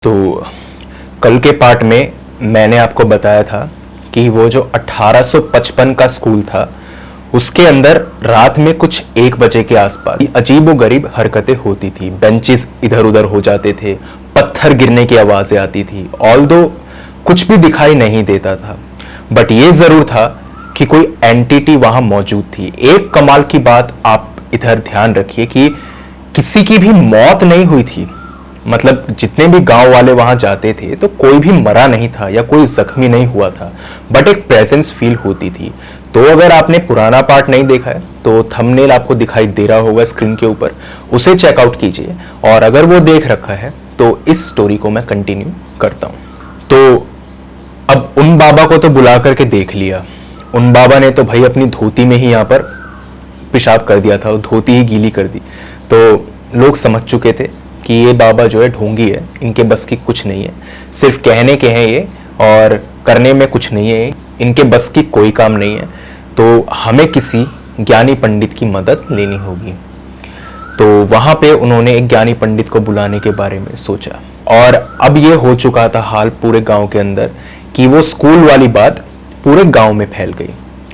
तो कल के पार्ट में मैंने आपको बताया था कि वो जो 1855 का स्कूल था उसके अंदर रात में कुछ 1 बजे के आसपास अजीबोगरीब हरकतें होती थी। बेंचेस इधर उधर हो जाते थे, पत्थर गिरने की आवाजें आती थी। ऑल्दो कुछ भी दिखाई नहीं देता था, बट ये जरूर था कि कोई एंटिटी वहां मौजूद थी। एक कमाल की बात आप इधर ध्यान रखिए कि किसी की भी मौत नहीं हुई थी। मतलब जितने भी गांव वाले वहां जाते थे तो कोई भी मरा नहीं था या कोई जख्मी नहीं हुआ था, बट एक प्रेजेंस फील होती थी। तो अगर आपने पुराना पार्ट नहीं देखा है तो थंबनेल आपको दिखाई दे रहा होगा स्क्रीन के ऊपर, उसे चेकआउट कीजिए। और अगर वो देख रखा है तो इस स्टोरी को मैं कंटिन्यू करता हूं। तो अब उन बाबा को तो बुला करके देख लिया। उन बाबा ने तो भाई अपनी धोती में ही यहाँ पर पेशाब कर दिया था, धोती ही गीली कर दी। तो लोग समझ चुके थे कि ये बाबा जो है ढोंगी है, इनके बस की कुछ नहीं है, सिर्फ कहने के हैं ये और करने में कुछ नहीं है, इनके बस की कोई काम नहीं है। तो हमें किसी ज्ञानी पंडित की मदद लेनी होगी। तो वहां पे उन्होंने एक ज्ञानी पंडित को बुलाने के बारे में सोचा। और अब ये हो चुका था हाल पूरे गांव के अंदर कि वो स्कूल वाली बात पूरे गांव में फैल गई।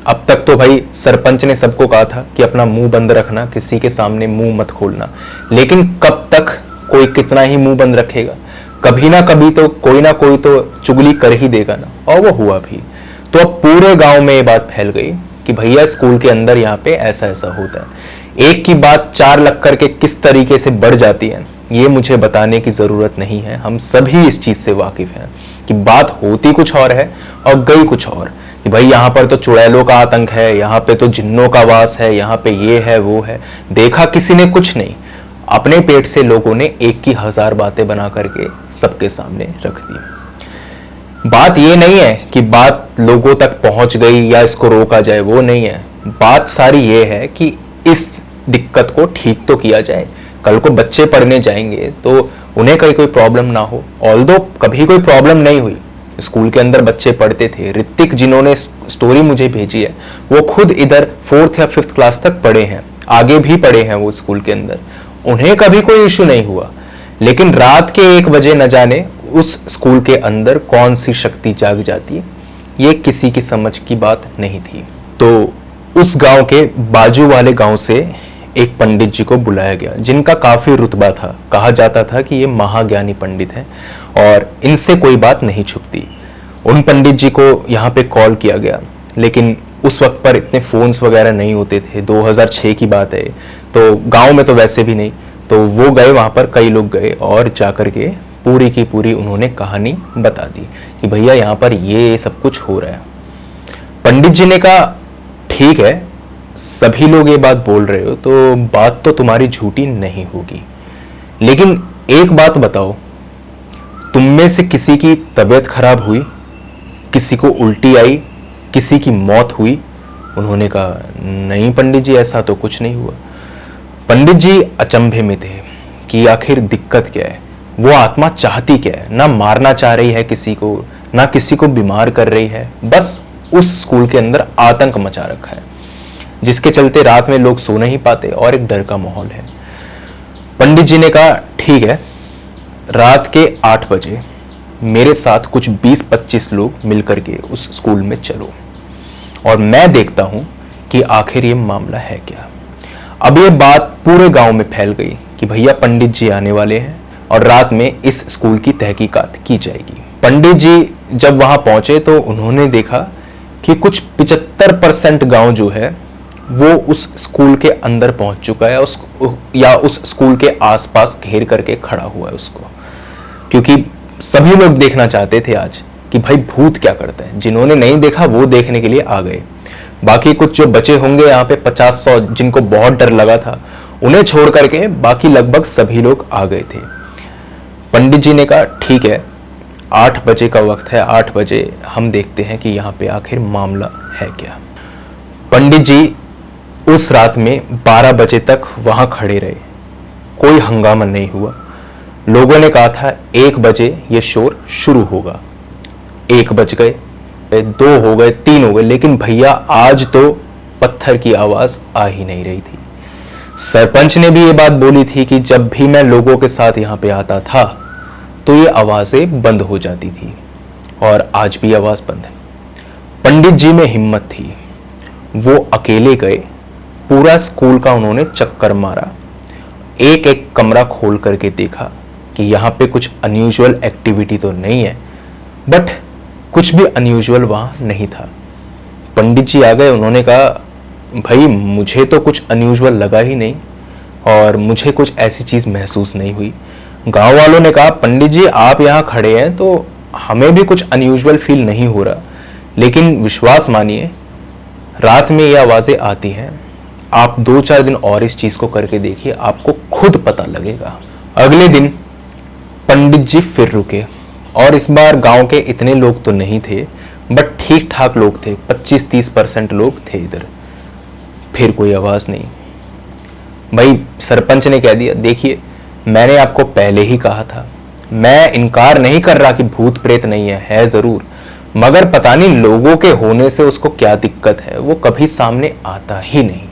अब तक तो भाई सरपंच ने सबको कहा था कि अपना मुंह बंद रखना, किसी के सामने मुंह मत खोलना, लेकिन कब तक कोई कितना ही मुंह बंद रखेगा, कभी ना कभी तो कोई ना कोई तो चुगली कर ही देगा ना। और वो हुआ भी। तो अब पूरे गांव में ये बात फैल गई कि भैया स्कूल के अंदर यहाँ पे ऐसा ऐसा होता है। एक की बात 4 लग करके किस तरीके से बढ़ जाती है ये मुझे बताने की जरूरत नहीं है। हम सभी इस चीज से वाकिफ हैं कि बात होती कुछ और है और गई कुछ और। कि भाई यहाँ पर तो चुड़ैलों का आतंक है, यहाँ पे तो जिन्नों का वास है, यहाँ पे ये है वो है। देखा किसी ने कुछ नहीं, अपने पेट से लोगों ने एक की 1000 बातें बना करके सबके सामने रख दी। बात ये नहीं है कि बात लोगों तक पहुंच गई या इसको रोका जाए, वो नहीं है। बात सारी ये है कि इस दिक्कत को ठीक तो किया जाए। कल को बच्चे पढ़ने जाएंगे तो उन्हें कहीं कोई प्रॉब्लम ना हो। ऑल्दो कभी कोई प्रॉब्लम नहीं हुई, स्कूल के अंदर बच्चे पढ़ते थे। ऋतिक जिन्होंने स्टोरी मुझे भेजी है वो खुद इधर 4th या 5th क्लास तक पढ़े हैं, आगे भी पढ़े हैं वो स्कूल के अंदर, उन्हें कभी कोई इश्यू नहीं हुआ। लेकिन रात के 1 बजे न जाने उस स्कूल के अंदर कौन सी शक्ति जाग जाती है, ये किसी की समझ की बात नहीं थी। तो उस गांव के बाजू वाले गांव से एक पंडित जी को बुलाया गया जिनका काफी रुतबा था। कहा जाता था कि ये महाज्ञानी पंडित हैं और इनसे कोई बात नहीं छुपती। उन पंडित जी को यहाँ पे कॉल किया गया, लेकिन उस वक्त पर इतने फोन्स वगैरह नहीं होते थे। 2006 की बात है, तो गांव में तो वैसे भी नहीं। तो वो गए वहां पर, कई लोग गए और जाकर के पूरी की पूरी उन्होंने कहानी बता दी कि भैया यहाँ पर ये सब कुछ हो रहा है। पंडित जी ने कहा ठीक है, सभी लोग ये बात बोल रहे हो तो बात तो तुम्हारी झूठी नहीं होगी, लेकिन एक बात बताओ, तुम में से किसी की तबीयत खराब हुई, किसी को उल्टी आई, किसी की मौत हुई? उन्होंने कहा नहीं पंडित जी, ऐसा तो कुछ नहीं हुआ। पंडित जी अचंभे में थे कि आखिर दिक्कत क्या है, वो आत्मा चाहती क्या है। ना मारना चाह रही है किसी को, ना किसी को बीमार कर रही है, बस उस स्कूल के अंदर आतंक मचा रखा है जिसके चलते रात में लोग सो नहीं पाते और एक डर का माहौल है। पंडित जी ने कहा ठीक है, रात के 8 बजे मेरे साथ कुछ 20-25 लोग मिलकर के उस स्कूल में चलो और मैं देखता हूं कि आखिर ये मामला है क्या। अब ये बात पूरे गांव में फैल गई कि भैया पंडित जी आने वाले हैं और रात में इस स्कूल की तहकीकात की जाएगी। पंडित जी जब वहां पहुंचे तो उन्होंने देखा कि कुछ 75% गांव जो है वो उस स्कूल के अंदर पहुंच चुका है, उस स्कूल के आसपास घेर करके खड़ा हुआ है उसको, क्योंकि सभी लोग देखना चाहते थे आज कि भाई भूत क्या करता है। जिन्होंने नहीं देखा वो देखने के लिए आ गए। बाकी कुछ जो बचे होंगे यहाँ पे 50-100 जिनको बहुत डर लगा था, उन्हें छोड़ करके बाकी लगभग सभी लोग आ गए थे। पंडित जी ने कहा ठीक है, 8 बजे का वक्त है, 8 बजे हम देखते हैं कि यहाँ पे आखिर मामला है क्या। पंडित जी उस रात में 12 बजे तक वहां खड़े रहे, कोई हंगामा नहीं हुआ। लोगों ने कहा था 1 बजे ये शोर शुरू होगा। 1 बज गए, 2 हो गए, 3 हो गए, लेकिन भैया आज तो पत्थर की आवाज आ ही नहीं रही थी। सरपंच ने भी ये बात बोली थी कि जब भी मैं लोगों के साथ यहाँ पे आता था तो ये आवाज़ें बंद हो जाती थी, और आज भी आवाज़ बंद है। पंडित जी में हिम्मत थी, वो अकेले गए, पूरा स्कूल का उन्होंने चक्कर मारा, एक एक कमरा खोल करके देखा कि यहाँ पे कुछ अनयूजुअल एक्टिविटी तो नहीं है, बट कुछ भी अनयूजुअल वहाँ नहीं था। पंडित जी आ गए, उन्होंने कहा भाई मुझे तो कुछ अनयूजुअल लगा ही नहीं और मुझे कुछ ऐसी चीज़ महसूस नहीं हुई। गांव वालों ने कहा पंडित जी आप यहाँ खड़े हैं तो हमें भी कुछ अनयूजुअल फील नहीं हो रहा, लेकिन विश्वास मानिए रात में ये आवाज़ें आती हैं, आप 2-4 दिन और इस चीज़ को करके देखिए, आपको खुद पता लगेगा। अगले दिन पंडित जी फिर रुके, और इस बार गांव के इतने लोग तो नहीं थे, बट ठीक ठाक लोग थे, 25-30% लोग थे इधर। फिर कोई आवाज़ नहीं। भाई सरपंच ने कह दिया देखिए मैंने आपको पहले ही कहा था, मैं इनकार नहीं कर रहा कि भूत प्रेत नहीं है ज़रूर, मगर पता नहीं लोगों के होने से उसको क्या दिक्कत है, वो कभी सामने आता ही नहीं।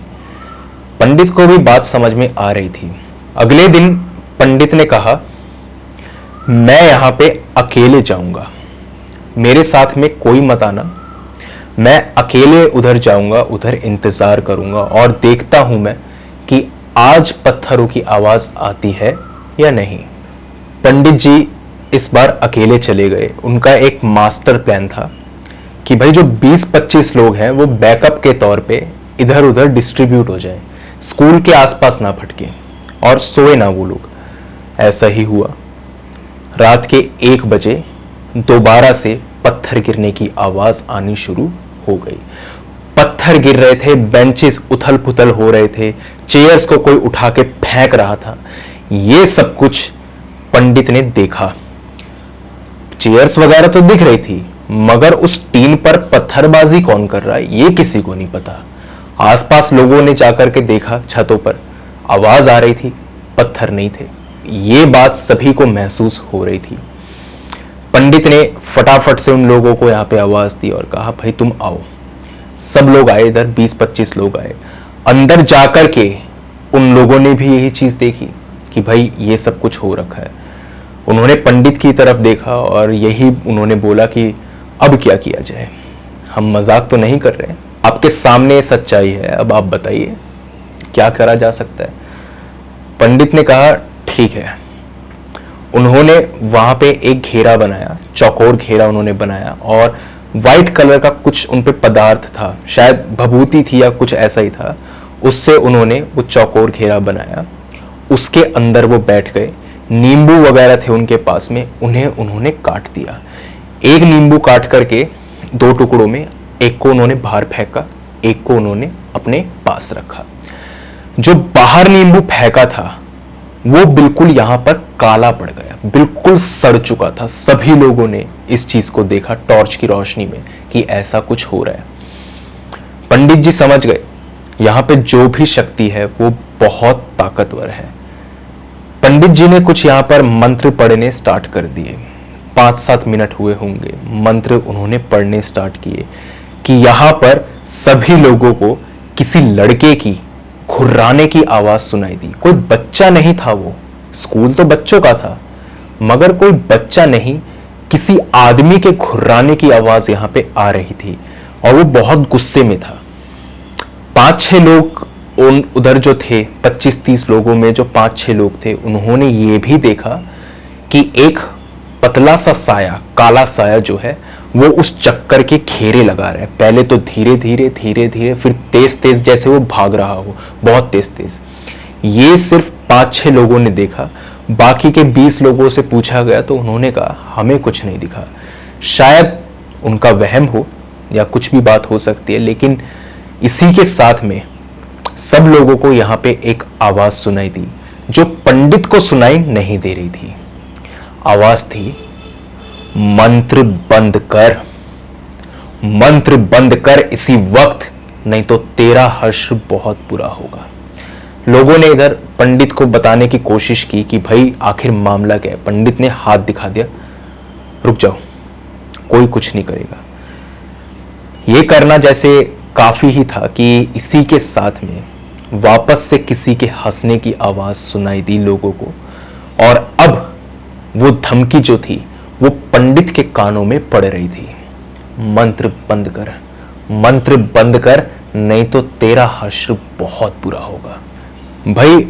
पंडित को भी बात समझ में आ रही थी। अगले दिन पंडित ने कहा मैं यहाँ पे अकेले जाऊंगा, मेरे साथ में कोई मत आना, मैं अकेले उधर जाऊंगा, उधर इंतजार करूंगा और देखता हूं मैं कि आज पत्थरों की आवाज आती है या नहीं। पंडित जी इस बार अकेले चले गए। उनका एक मास्टर प्लान था कि भाई जो 20-25 लोग हैं वो बैकअप के तौर पे इधर उधर डिस्ट्रीब्यूट हो जाए, स्कूल के आसपास ना भटके और सोए ना वो लोग। ऐसा ही हुआ। रात के 1 बजे दोबारा से पत्थर गिरने की आवाज आनी शुरू हो गई। पत्थर गिर रहे थे, बेंचेस उथल पुथल हो रहे थे, चेयर्स को कोई उठा के फेंक रहा था। ये सब कुछ पंडित ने देखा। चेयर्स वगैरह तो दिख रही थी, मगर उस टीन पर पत्थरबाजी कौन कर रहा है ये किसी को नहीं पता। आसपास लोगों ने जाकर के देखा, छतों पर आवाज आ रही थी, पत्थर नहीं थे। ये बात सभी को महसूस हो रही थी। पंडित ने फटाफट से उन लोगों को यहाँ पे आवाज दी और कहा भाई तुम आओ। सब लोग आए, इधर 20-25 लोग आए। अंदर जाकर के उन लोगों ने भी यही चीज देखी कि भाई ये सब कुछ हो रखा है। उन्होंने पंडित की तरफ देखा और यही उन्होंने बोला कि अब क्या किया जाए, हम मजाक तो नहीं कर रहे, आपके सामने सच्चाई है, अब आप बताइए क्या करा जा सकता है। पंडित ने कहा ठीक है। उन्होंने वहां पे एक घेरा बनाया, चौकोर घेरा उन्होंने बनाया, और वाइट कलर का कुछ उन पे पदार्थ था, शायद भभूति थी या कुछ ऐसा ही था, उससे उन्होंने वो चौकोर घेरा बनाया। उसके अंदर वो बैठ गए। नींबू वगैरह थे उनके पास में, उन्हें उन्होंने काट दिया। एक नींबू काट करके 2 टुकड़ों में, एक को उन्होंने बाहर फेंका, एक को उन्होंने अपने पास रखा। जो बाहर नींबू फेंका था वो बिल्कुल यहां पर काला पड़ गया, बिल्कुल सड़ चुका था। सभी लोगों ने इस चीज को देखा टॉर्च की रोशनी में कि ऐसा कुछ हो रहा है। पंडित जी समझ गए यहां पे जो भी शक्ति है वो बहुत ताकतवर है। पंडित जी ने कुछ यहां पर मंत्र पढ़ने स्टार्ट कर दिए। 5-7 मिनट हुए होंगे, मंत्र उन्होंने पढ़ने स्टार्ट किए कि यहां पर सभी लोगों को किसी लड़के की घुर्राने की आवाज सुनाई दी। कोई बच्चा नहीं था, वो स्कूल तो बच्चों का था, मगर कोई बच्चा नहीं, किसी आदमी के घुर्राने की आवाज यहां पे आ रही थी, और वो बहुत गुस्से में था। 5-6 लोग उधर जो थे, 25-30 लोगों में जो 5-6 लोग थे, उन्होंने ये भी देखा कि एक पतला सा साया, काला साया जो है वो उस चक्कर के घेरे लगा रहा है। पहले तो धीरे धीरे धीरे धीरे, फिर तेज तेज, जैसे वो भाग रहा हो, बहुत तेज तेज। ये सिर्फ 5-6 लोगों ने देखा। बाकी के 20 लोगों से पूछा गया तो उन्होंने कहा हमें कुछ नहीं दिखा। शायद उनका वहम हो या कुछ भी बात हो सकती है, लेकिन इसी के साथ में सब लोगों को यहाँ पे एक आवाज सुनाई दी जो पंडित को सुनाई नहीं दे रही थी। आवाज थी मंत्र बंद कर, मंत्र बंद कर इसी वक्त, नहीं तो तेरा हश्र बहुत बुरा होगा। लोगों ने इधर पंडित को बताने की कोशिश की कि भाई आखिर मामला क्या है। पंडित ने हाथ दिखा दिया, रुक जाओ, कोई कुछ नहीं करेगा। यह करना जैसे काफी ही था कि इसी के साथ में वापस से किसी के हंसने की आवाज सुनाई दी लोगों को, और अब वो धमकी जो थी वो पंडित के कानों में पड़ रही थी, मंत्र बंद कर, मंत्र बंद कर, नहीं तो तेरा हश्र बहुत बुरा होगा। भाई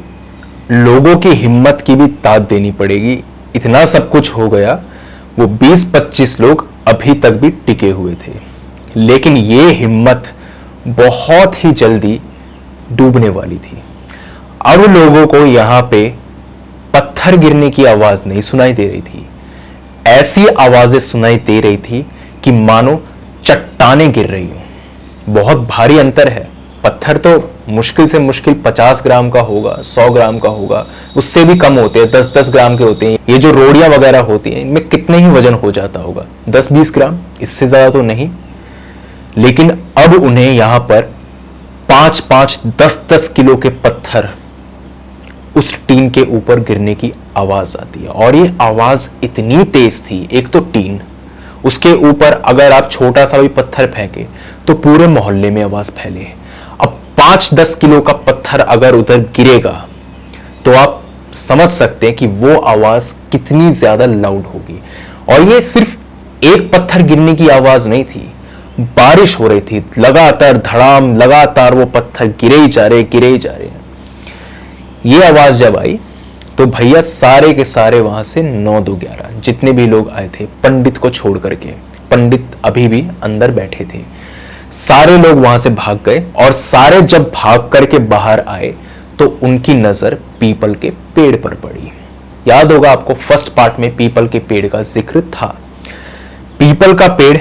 लोगों की हिम्मत की भी दाद देनी पड़ेगी। इतना सब कुछ हो गया, वो 20-25 लोग अभी तक भी टिके हुए थे, लेकिन ये हिम्मत बहुत ही जल्दी डूबने वाली थी। अब लोगों को यहां पे पत्थर गिरने की आवाज नहीं सुनाई दे रही थी, ऐसी आवाजें सुनाई दे रही थी कि मानो चट्टानें गिर रही हो। बहुत भारी अंतर है। पत्थर तो मुश्किल से मुश्किल 50 ग्राम का होगा, 100 ग्राम का होगा, उससे भी कम होते हैं, 10-10 ग्राम के होते हैं। ये जो रोड़ियां वगैरह होती हैं, इनमें कितने ही वजन हो जाता होगा, 10-20 ग्राम, इससे ज्यादा तो नहीं। लेकिन अब उन्हें यहां पर 5-5, 10-10 किलो के पत्थर उस टीन के ऊपर गिरने की आवाज आती है, और ये आवाज इतनी तेज थी। एक तो टीन, उसके ऊपर अगर आप छोटा सा भी पत्थर फेंके तो पूरे मोहल्ले में आवाज फैले। अब 5-10 किलो का पत्थर अगर उधर गिरेगा तो आप समझ सकते हैं कि वो आवाज कितनी ज्यादा लाउड होगी। और ये सिर्फ एक पत्थर गिरने की आवाज नहीं थी, बारिश हो रही थी लगातार, धड़ाम, लगातार वो पत्थर गिरे ही जा रहे, गिरे ही जा रहे। ये आवाज जब आई तो भैया सारे के सारे वहां से 9-2-11 जितने भी लोग आए थे, पंडित को छोड़ करके, पंडित अभी भी अंदर बैठे थे, सारे लोग वहां से भाग गए। और सारे जब भाग करके बाहर आए तो उनकी नजर पीपल के पेड़ पर पड़ी। याद होगा आपको, फर्स्ट पार्ट में पीपल के पेड़ का जिक्र था। पीपल का पेड़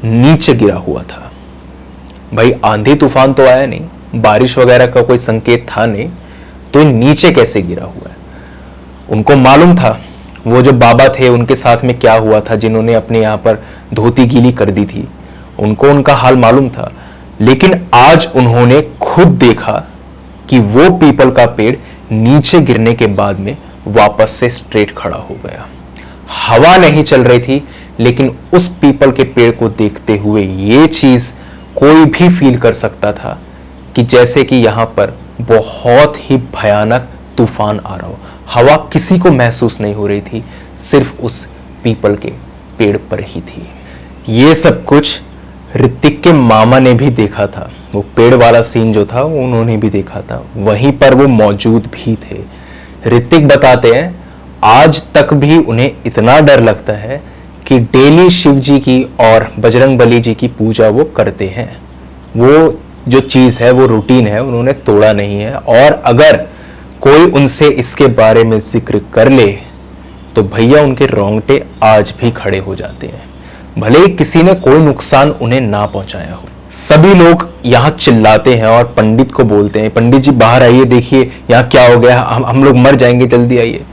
नीचे गिरा हुआ था। भाई आंधी तूफान तो आया नहीं, बारिश वगैरह का कोई संकेत था नहीं, तो नीचे कैसे गिरा हुआ है? उनको मालूम था वो जो बाबा थे उनके साथ में क्या हुआ था, जिन्होंने अपने यहां पर धोती गीली कर दी थी, उनको उनका हाल मालूम था। लेकिन आज उन्होंने खुद देखा कि वो पीपल का पेड़ नीचे गिरने के बाद में वापस से स्ट्रेट खड़ा हो गया। हवा नहीं चल रही थी, लेकिन उस पीपल के पेड़ को देखते हुए ये चीज कोई भी फील कर सकता था कि जैसे कि यहां पर बहुत ही भयानक तूफान आ रहा हो। हवा किसी को महसूस नहीं हो रही थी, सिर्फ उस पीपल के पेड़ पर ही थी। ये सब कुछ ऋतिक के मामा ने भी देखा था। वो पेड़ वाला सीन जो था वो उन्होंने भी देखा था, वहीं पर वो मौजूद भी थे। ऋतिक बताते हैं आज तक भी उन्हें इतना डर लगता है कि डेली शिव जी की और बजरंग बली जी की पूजा वो करते हैं। वो जो चीज है, वो रूटीन है, उन्होंने तोड़ा नहीं है। और अगर कोई उनसे इसके बारे में जिक्र कर ले तो भैया उनके रोंगटे आज भी खड़े हो जाते हैं, भले ही किसी ने कोई नुकसान उन्हें ना पहुंचाया हो। सभी लोग यहाँ चिल्लाते हैं और पंडित को बोलते हैं, पंडित जी बाहर आइए, देखिए यहाँ क्या हो गया, हम लोग मर जाएंगे, जल्दी आइए।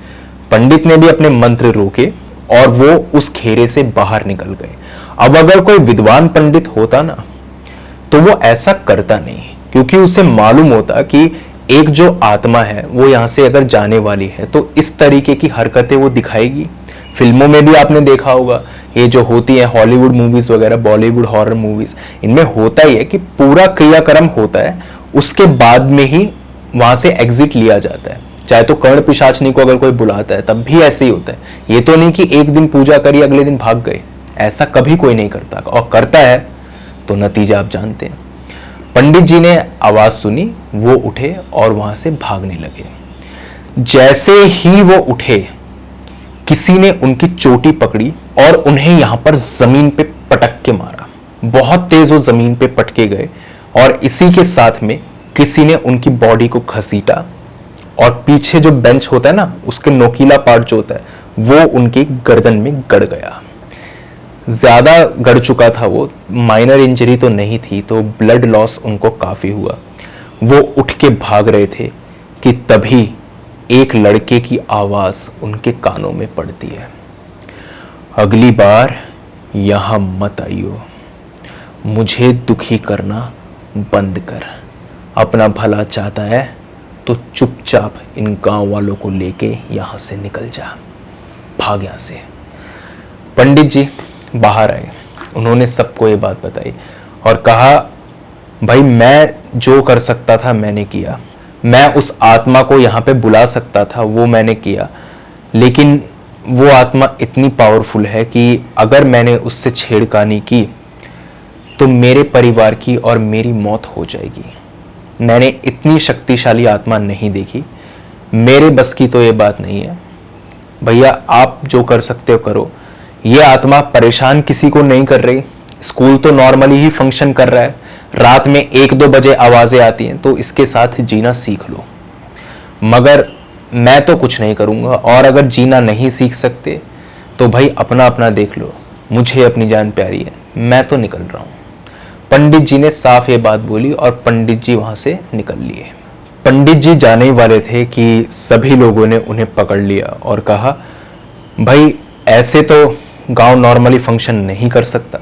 पंडित ने भी अपने मंत्र रोके और वो उस घेरे से बाहर निकल गए। अब अगर कोई विद्वान पंडित होता ना तो वो ऐसा करता नहीं, क्योंकि उसे मालूम होता कि एक जो आत्मा है वो यहां से अगर जाने वाली है तो इस तरीके की हरकतें वो दिखाएगी। फिल्मों में भी आपने देखा होगा, ये जो होती है हॉलीवुड मूवीज वगैरह, बॉलीवुड हॉरर मूवीज, इनमें होता ही है कि पूरा क्रियाक्रम होता है, उसके बाद में ही वहां से एग्जिट लिया जाता है। चाहे तो कर्ण पिशाचनी को अगर कोई बुलाता है तब भी ऐसे ही होता है। ये तो नहीं कि एक दिन पूजा करी अगले दिन भाग गए, ऐसा कभी कोई नहीं करता, और करता है तो नतीजा आप जानते हैं। पंडित जी ने आवाज सुनी, वो उठे और वहां से भागने लगे। जैसे ही वो उठे किसी ने उनकी चोटी पकड़ी और उन्हें यहां पर जमीन पे पटक के मारा। बहुत तेज वो जमीन पे पटके गए और इसी के साथ में किसी ने उनकी बॉडी को घसीटा और पीछे जो बेंच होता है ना, उसके नोकीला पार्ट जो होता है वो उनकी गर्दन में गड़ गया। ज्यादा गड़ चुका था वो, माइनर इंजरी तो नहीं थी, तो ब्लड लॉस उनको काफी हुआ। वो उठ के भाग रहे थे कि तभी एक लड़के की आवाज उनके कानों में पड़ती है, अगली बार यहां मत आइयो, मुझे दुखी करना बंद कर, अपना भला चाहता है तो चुपचाप इन गांव वालों को लेके यहां से निकल जा, भाग यहां से। पंडित जी बाहर आए, उन्होंने सबको ये बात बताई और कहा भाई मैं जो कर सकता था मैंने किया, मैं उस आत्मा को यहाँ पे बुला सकता था वो मैंने किया, लेकिन वो आत्मा इतनी पावरफुल है कि अगर मैंने उससे छेड़खानी की तो मेरे परिवार की और मेरी मौत हो जाएगी। मैंने इतनी शक्तिशाली आत्मा नहीं देखी, मेरे बस की तो ये बात नहीं है। भैया आप जो कर सकते हो करो। ये आत्मा परेशान किसी को नहीं कर रही, स्कूल तो नॉर्मली ही फंक्शन कर रहा है, रात में 1-2 बजे आवाजें आती हैं, तो इसके साथ जीना सीख लो। मगर मैं तो कुछ नहीं करूंगा, और अगर जीना नहीं सीख सकते तो भाई अपना अपना देख लो। मुझे अपनी जान प्यारी है, मैं तो निकल रहा हूं। पंडित जी ने साफ ये बात बोली और पंडित जी वहां से निकल लिए। पंडित जी जाने ही वाले थे कि सभी लोगों ने उन्हें पकड़ लिया और कहा, भाई ऐसे तो गांव नॉर्मली फंक्शन नहीं कर सकता,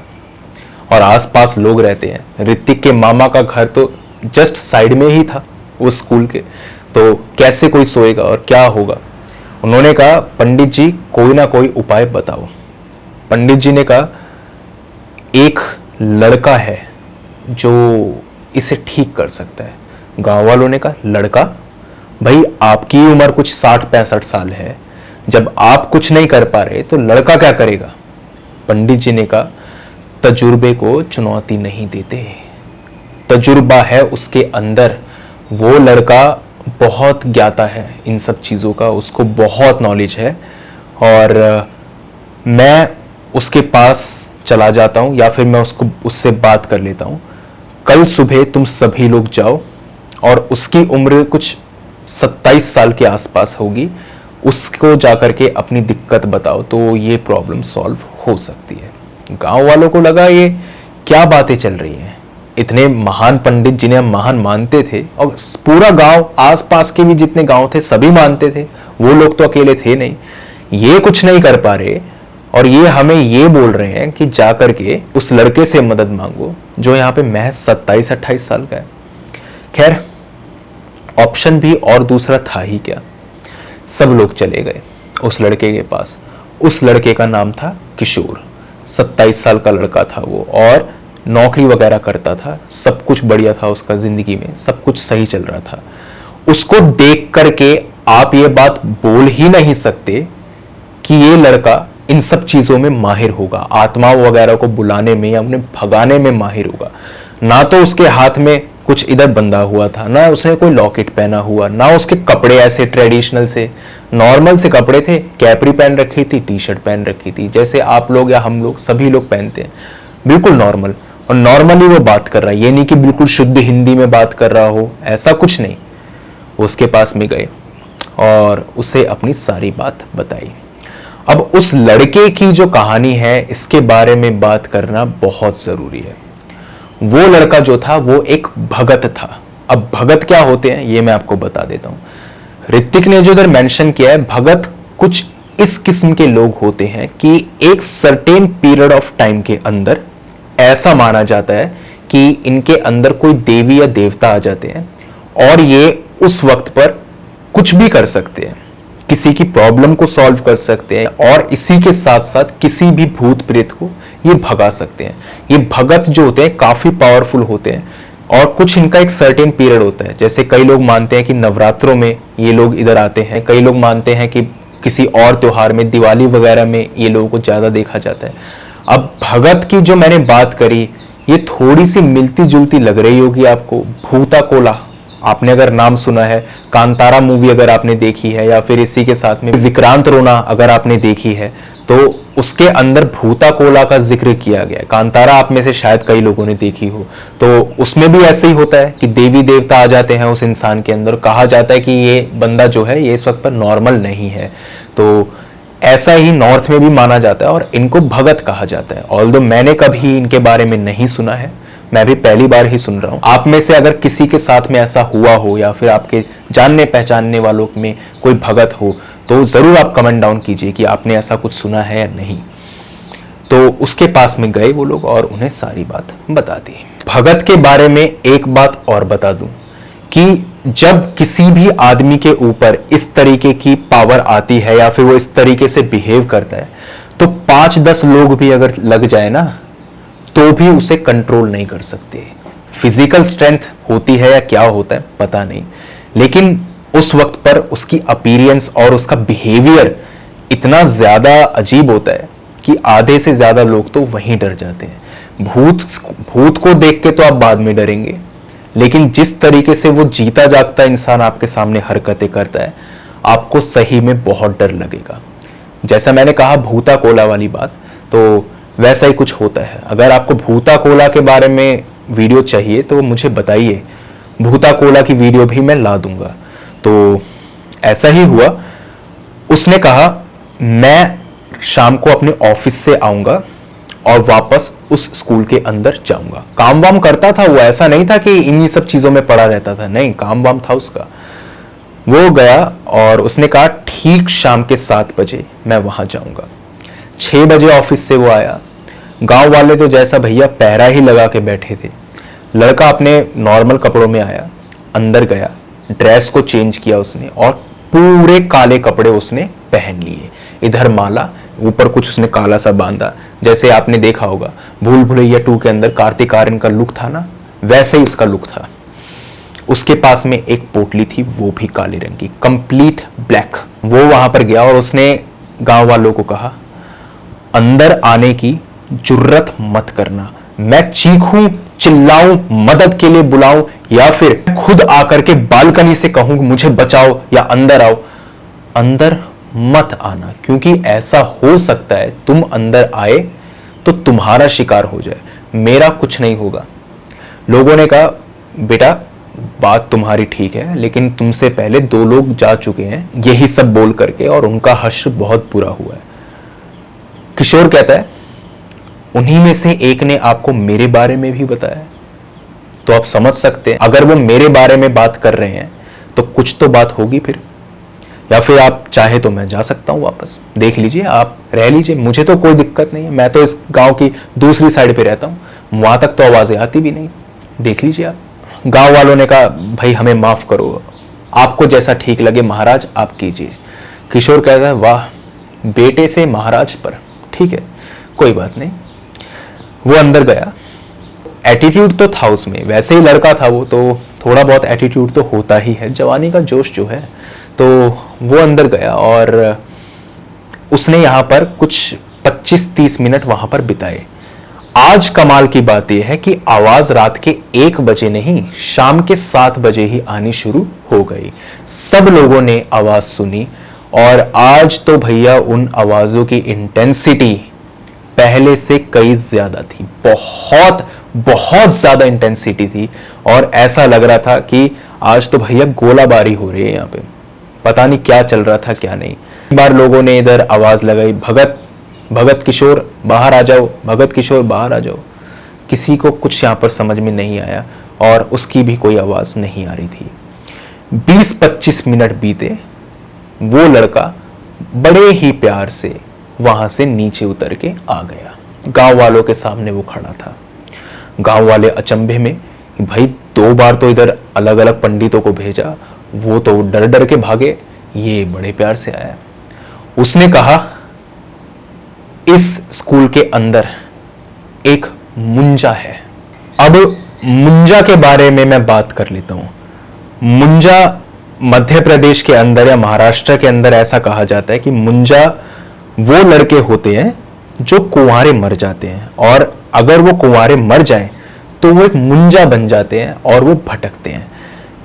और आसपास लोग रहते हैं। ऋतिक के मामा का घर तो जस्ट साइड में ही था उस स्कूल के, तो कैसे कोई सोएगा और क्या होगा। उन्होंने कहा, पंडित जी कोई ना कोई उपाय बताओ। पंडित जी ने कहा, एक लड़का है जो इसे ठीक कर सकता है। गांव वालों ने कहा, लड़का? भाई आपकी उम्र कुछ 60-65 साल है, जब आप कुछ नहीं कर पा रहे तो लड़का क्या करेगा। पंडित जी ने कहा, तजुर्बे को चुनौती नहीं देते, तजुर्बा है उसके अंदर। वो लड़का बहुत ज्ञाता है इन सब चीज़ों का, उसको बहुत नॉलेज है, और मैं उसके पास चला जाता हूं, या फिर मैं उससे बात कर लेता हूं। कल सुबह तुम सभी लोग जाओ, और उसकी उम्र कुछ 27 साल के आसपास होगी, उसको जाकर के अपनी दिक्कत बताओ, तो ये प्रॉब्लम सॉल्व हो सकती है। गांव वालों को लगा ये क्या बातें चल रही हैं, इतने महान पंडित जिन्हें हम महान मानते थे, और पूरा गांव, आसपास के भी जितने गांव थे सभी मानते थे, वो लोग तो अकेले थे नहीं, ये कुछ नहीं कर पा रहे, और ये हमें ये बोल रहे हैं कि जाकर के उस लड़के से मदद मांगो जो यहाँ पे महज 27-28 साल का है। खैर ऑप्शन भी और दूसरा था ही क्या, सब लोग चले गए उस लड़के के पास। उस लड़के का नाम था किशोर, 27 साल का लड़का था वो, और नौकरी वगैरह करता था, सब कुछ बढ़िया था उसका, जिंदगी में सब कुछ सही चल रहा था। उसको देख करके आप ये बात बोल ही नहीं सकते कि ये लड़का इन सब चीजों में माहिर होगा, आत्माओं वगैरह को बुलाने में या उन्हें भगाने में माहिर होगा। ना तो उसके हाथ में कुछ इधर बंधा हुआ था, ना उसने कोई लॉकेट पहना हुआ, ना उसके कपड़े ऐसे ट्रेडिशनल से, नॉर्मल से कपड़े थे, कैपरी पहन रखी थी, टी शर्ट पहन रखी थी, जैसे आप लोग या हम लोग सभी लोग पहनते हैं, बिल्कुल नॉर्मल। और नॉर्मली वो बात कर रहा है, ये नहीं कि बिल्कुल शुद्ध हिंदी में बात कर रहा हो, ऐसा कुछ नहीं। उसके पास में गए और उसे अपनी सारी बात बताई। अब उस लड़के की जो कहानी है, इसके बारे में बात करना बहुत जरूरी है। वो लड़का जो था वो एक भगत था। अब भगत क्या होते हैं ये मैं आपको बता देता हूं। ऋतिक ने जो इधर मेंशन किया है, भगत कुछ इस किस्म के लोग होते हैं कि एक सर्टेन पीरियड ऑफ टाइम के अंदर ऐसा माना जाता है कि इनके अंदर कोई देवी या देवता आ जाते हैं, और ये उस वक्त पर कुछ भी कर सकते हैं, किसी की प्रॉब्लम को सॉल्व कर सकते हैं, और इसी के साथ साथ किसी भी भूत प्रेत को ये भगा सकते हैं। ये भगत जो होते हैं काफी पावरफुल होते हैं, और कुछ इनका एक सर्टेन पीरियड होता है। जैसे कई लोग मानते हैं कि नवरात्रों में ये लोग इधर आते हैं, कई लोग मानते हैं कि किसी और त्योहार में, दिवाली वगैरह में ये लोगों को ज्यादा देखा जाता है। अब भगत की जो मैंने बात करी, ये थोड़ी सी मिलती जुलती लग रही होगी आपको। भूता कोला आपने अगर नाम सुना है, कांतारा मूवी अगर आपने देखी है, या फिर इसी के साथ में विक्रांत रोना अगर आपने देखी है, तो उसके अंदर भूता कोला का जिक्र किया गया है। कांतारा आप में से शायद कई लोगों ने देखी हो, तो उसमें भी ऐसे ही होता है कि देवी देवता आ जाते हैं उस इंसान के अंदर। कहा जाता है कि ये बंदा जो है ये इस वक्त पर नॉर्मल नहीं है, तो ऐसा ही नॉर्थ में भी माना जाता है, और इनको भगत कहा जाता है। ऑल्दो मैंने कभी इनके बारे में नहीं सुना है, मैं भी पहली बार ही सुन रहा हूं। आप में से अगर किसी के साथ में ऐसा हुआ हो, या फिर आपके जानने पहचानने वालों में कोई भगत हो, तो जरूर आप कमेंट डाउन कीजिए कि आपने ऐसा कुछ सुना है या नहीं। तो उसके पास में गए वो लोग और उन्हें सारी बात बता दी। भगत के बारे में एक बात और बता दूं कि जब किसी भी आदमी के ऊपर इस तरीके की पावर आती है, या फिर वो इस तरीके से बिहेव करता है, तो 5-10 लोग भी अगर लग जाए ना, तो भी उसे कंट्रोल नहीं कर सकते। फिजिकल स्ट्रेंथ होती है या क्या होता है पता नहीं, लेकिन उस वक्त पर उसकी अपीयरेंस और उसका बिहेवियर इतना ज्यादा अजीब होता है कि आधे से ज्यादा लोग तो वहीं डर जाते हैं। भूत को देख के तो आप बाद में डरेंगे, लेकिन जिस तरीके से वो जीता जागता इंसान आपके सामने हरकतें करता है, आपको सही में बहुत डर लगेगा। जैसा मैंने कहा भूता कोला वाली बात, तो वैसा ही कुछ होता है। अगर आपको भूता कोला के बारे में वीडियो चाहिए तो मुझे बताइए, भूता कोला की वीडियो भी मैं ला दूंगा। तो ऐसा ही हुआ। उसने कहा मैं शाम को अपने ऑफिस से आऊंगा और वापस उस स्कूल के अंदर जाऊंगा। काम वाम करता था वो, ऐसा नहीं था कि इन्हीं सब चीजों में पड़ा रहता था, नहीं, काम वाम था उसका। वो गया और उसने कहा ठीक शाम के 7 बजे मैं वहां जाऊंगा। 6 बजे ऑफिस से वो आया। गांव वाले तो जैसा भैया पहरा ही लगा के बैठे थे। लड़का अपने नॉर्मल कपड़ों में आया, अंदर गया, ड्रेस को चेंज किया उसने और पूरे काले कपड़े उसने पहन लिए। इधर माला, ऊपर कुछ उसने काला सा बांधा, जैसे आपने देखा होगा भूल भुलैया 2 के अंदर कार्तिक आर्यन का लुक था ना, वैसे ही उसका लुक था। उसके पास में एक पोटली थी, वो भी काले रंग की, कंप्लीट ब्लैक। वो वहां पर गया और उसने गांव वालों को कहा अंदर आने की जुर्रत मत करना। मैं चीखूं, चिल्लाऊं, मदद के लिए बुलाऊं या फिर खुद आकर के बालकनी से कहूं मुझे बचाओ या अंदर आओ, अंदर मत आना, क्योंकि ऐसा हो सकता है तुम अंदर आए तो तुम्हारा शिकार हो जाए, मेरा कुछ नहीं होगा। लोगों ने कहा बेटा बात तुम्हारी ठीक है, लेकिन तुमसे पहले 2 लोग जा चुके हैं, यही सब बोल करके, और उनका हश्र बहुत बुरा हुआ है। किशोर कहता है उन्हीं में से एक ने आपको मेरे बारे में भी बताया। तो आप समझ सकते हैं अगर वो मेरे बारे में बात कर रहे हैं तो कुछ तो बात होगी फिर। या फिर आप चाहे तो मैं जा सकता हूं वापस, देख लीजिए, आप रह लीजिए, मुझे तो कोई दिक्कत नहीं है, मैं तो इस गांव की दूसरी साइड पे रहता हूं, वहां तक तो आवाजें आती भी नहीं, देख लीजिए आप। गांव वालों ने कहा भाई हमें माफ करो, आपको जैसा ठीक लगे महाराज आप कीजिए। किशोर कहता है वाह बेटे से महाराज पर, ठीक है कोई बात नहीं। वो अंदर गया, एटीट्यूड तो था उसमें, वैसे ही लड़का था वो, तो थोड़ा बहुत एटीट्यूड तो होता ही है, जवानी का जोश जो है। तो वो अंदर गया और उसने यहां पर कुछ 25-30 मिनट वहां पर बिताए। आज कमाल की बात यह है कि आवाज रात के 1 बजे नहीं, शाम के 7 बजे ही आनी शुरू हो गई। सब लोगों ने आवाज सुनी और आज तो भैया उन आवाजों की इंटेंसिटी पहले से कई ज्यादा थी, बहुत बहुत ज्यादा इंटेंसिटी थी, और ऐसा लग रहा था कि आज तो भैया गोलाबारी हो रही है यहाँ पे, पता नहीं क्या चल रहा था क्या नहीं। एक बार लोगों ने इधर आवाज लगाई भगत भगत किशोर बाहर आ जाओ, भगत किशोर बाहर आ जाओ। किसी को कुछ यहाँ पर समझ में नहीं आया और उसकी भी कोई आवाज नहीं आ रही थी। 20-25 मिनट बीते, वो लड़का बड़े ही प्यार से वहां से नीचे उतर के आ गया। गांव वालों के सामने वो खड़ा था। गांव वाले अचंभे में, भाई 2 बार तो इधर अलग अलग पंडितों को भेजा, वो तो डर डर के भागे, ये बड़े प्यार से आया। उसने कहा इस स्कूल के अंदर एक मुंजा है। अब मुंजा के बारे में मैं बात कर लेता हूं। मुंजा मध्य प्रदेश के अंदर या महाराष्ट्र के अंदर ऐसा कहा जाता है कि मुंजा वो लड़के होते हैं जो कुंवारे मर जाते हैं, और अगर वो कुंवारे मर जाएं तो वो एक मुंजा बन जाते हैं और वो भटकते हैं।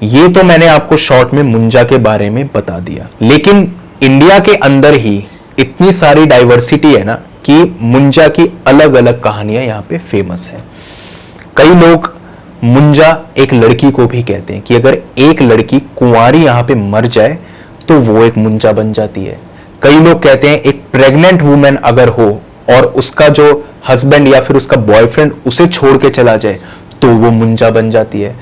ये तो मैंने आपको शॉर्ट में मुंजा के बारे में बता दिया, लेकिन इंडिया के अंदर ही इतनी सारी डाइवर्सिटी है ना कि मुंजा की अलग अलग कहानियां यहां पे फेमस है। कई लोग मुंजा एक लड़की को भी कहते हैं कि अगर एक लड़की कुंवारी यहां पे मर जाए तो वो एक मुंजा बन जाती है। कई लोग कहते हैं एक प्रेग्नेंट वुमेन अगर हो और उसका जो हस्बैंड या फिर उसका बॉयफ्रेंड उसे छोड़ के चला जाए तो वो मुंजा बन जाती है।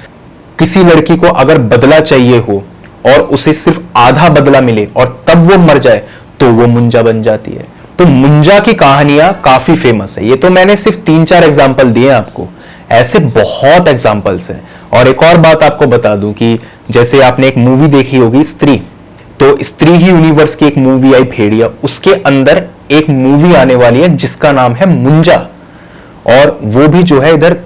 किसी लड़की को अगर बदला चाहिए हो और उसे सिर्फ आधा बदला मिले और तब वो मर जाए तो वो मुंजा बन जाती है। तो मुंजा की कहानियां काफी फेमस है। ये तो मैंने सिर्फ 3-4 एग्जाम्पल दिए आपको, ऐसे बहुत एग्जाम्पल्स हैं। और एक और बात आपको बता दूं कि जैसे आपने एक मूवी देखी होगी स्त्री, तो स्त्री ही यूनिवर्स की एक मूवी आई भेड़िया, उसके अंदर एक मूवी आने वाली है जिसका नाम है मुंजा, और वो भी जो है इधर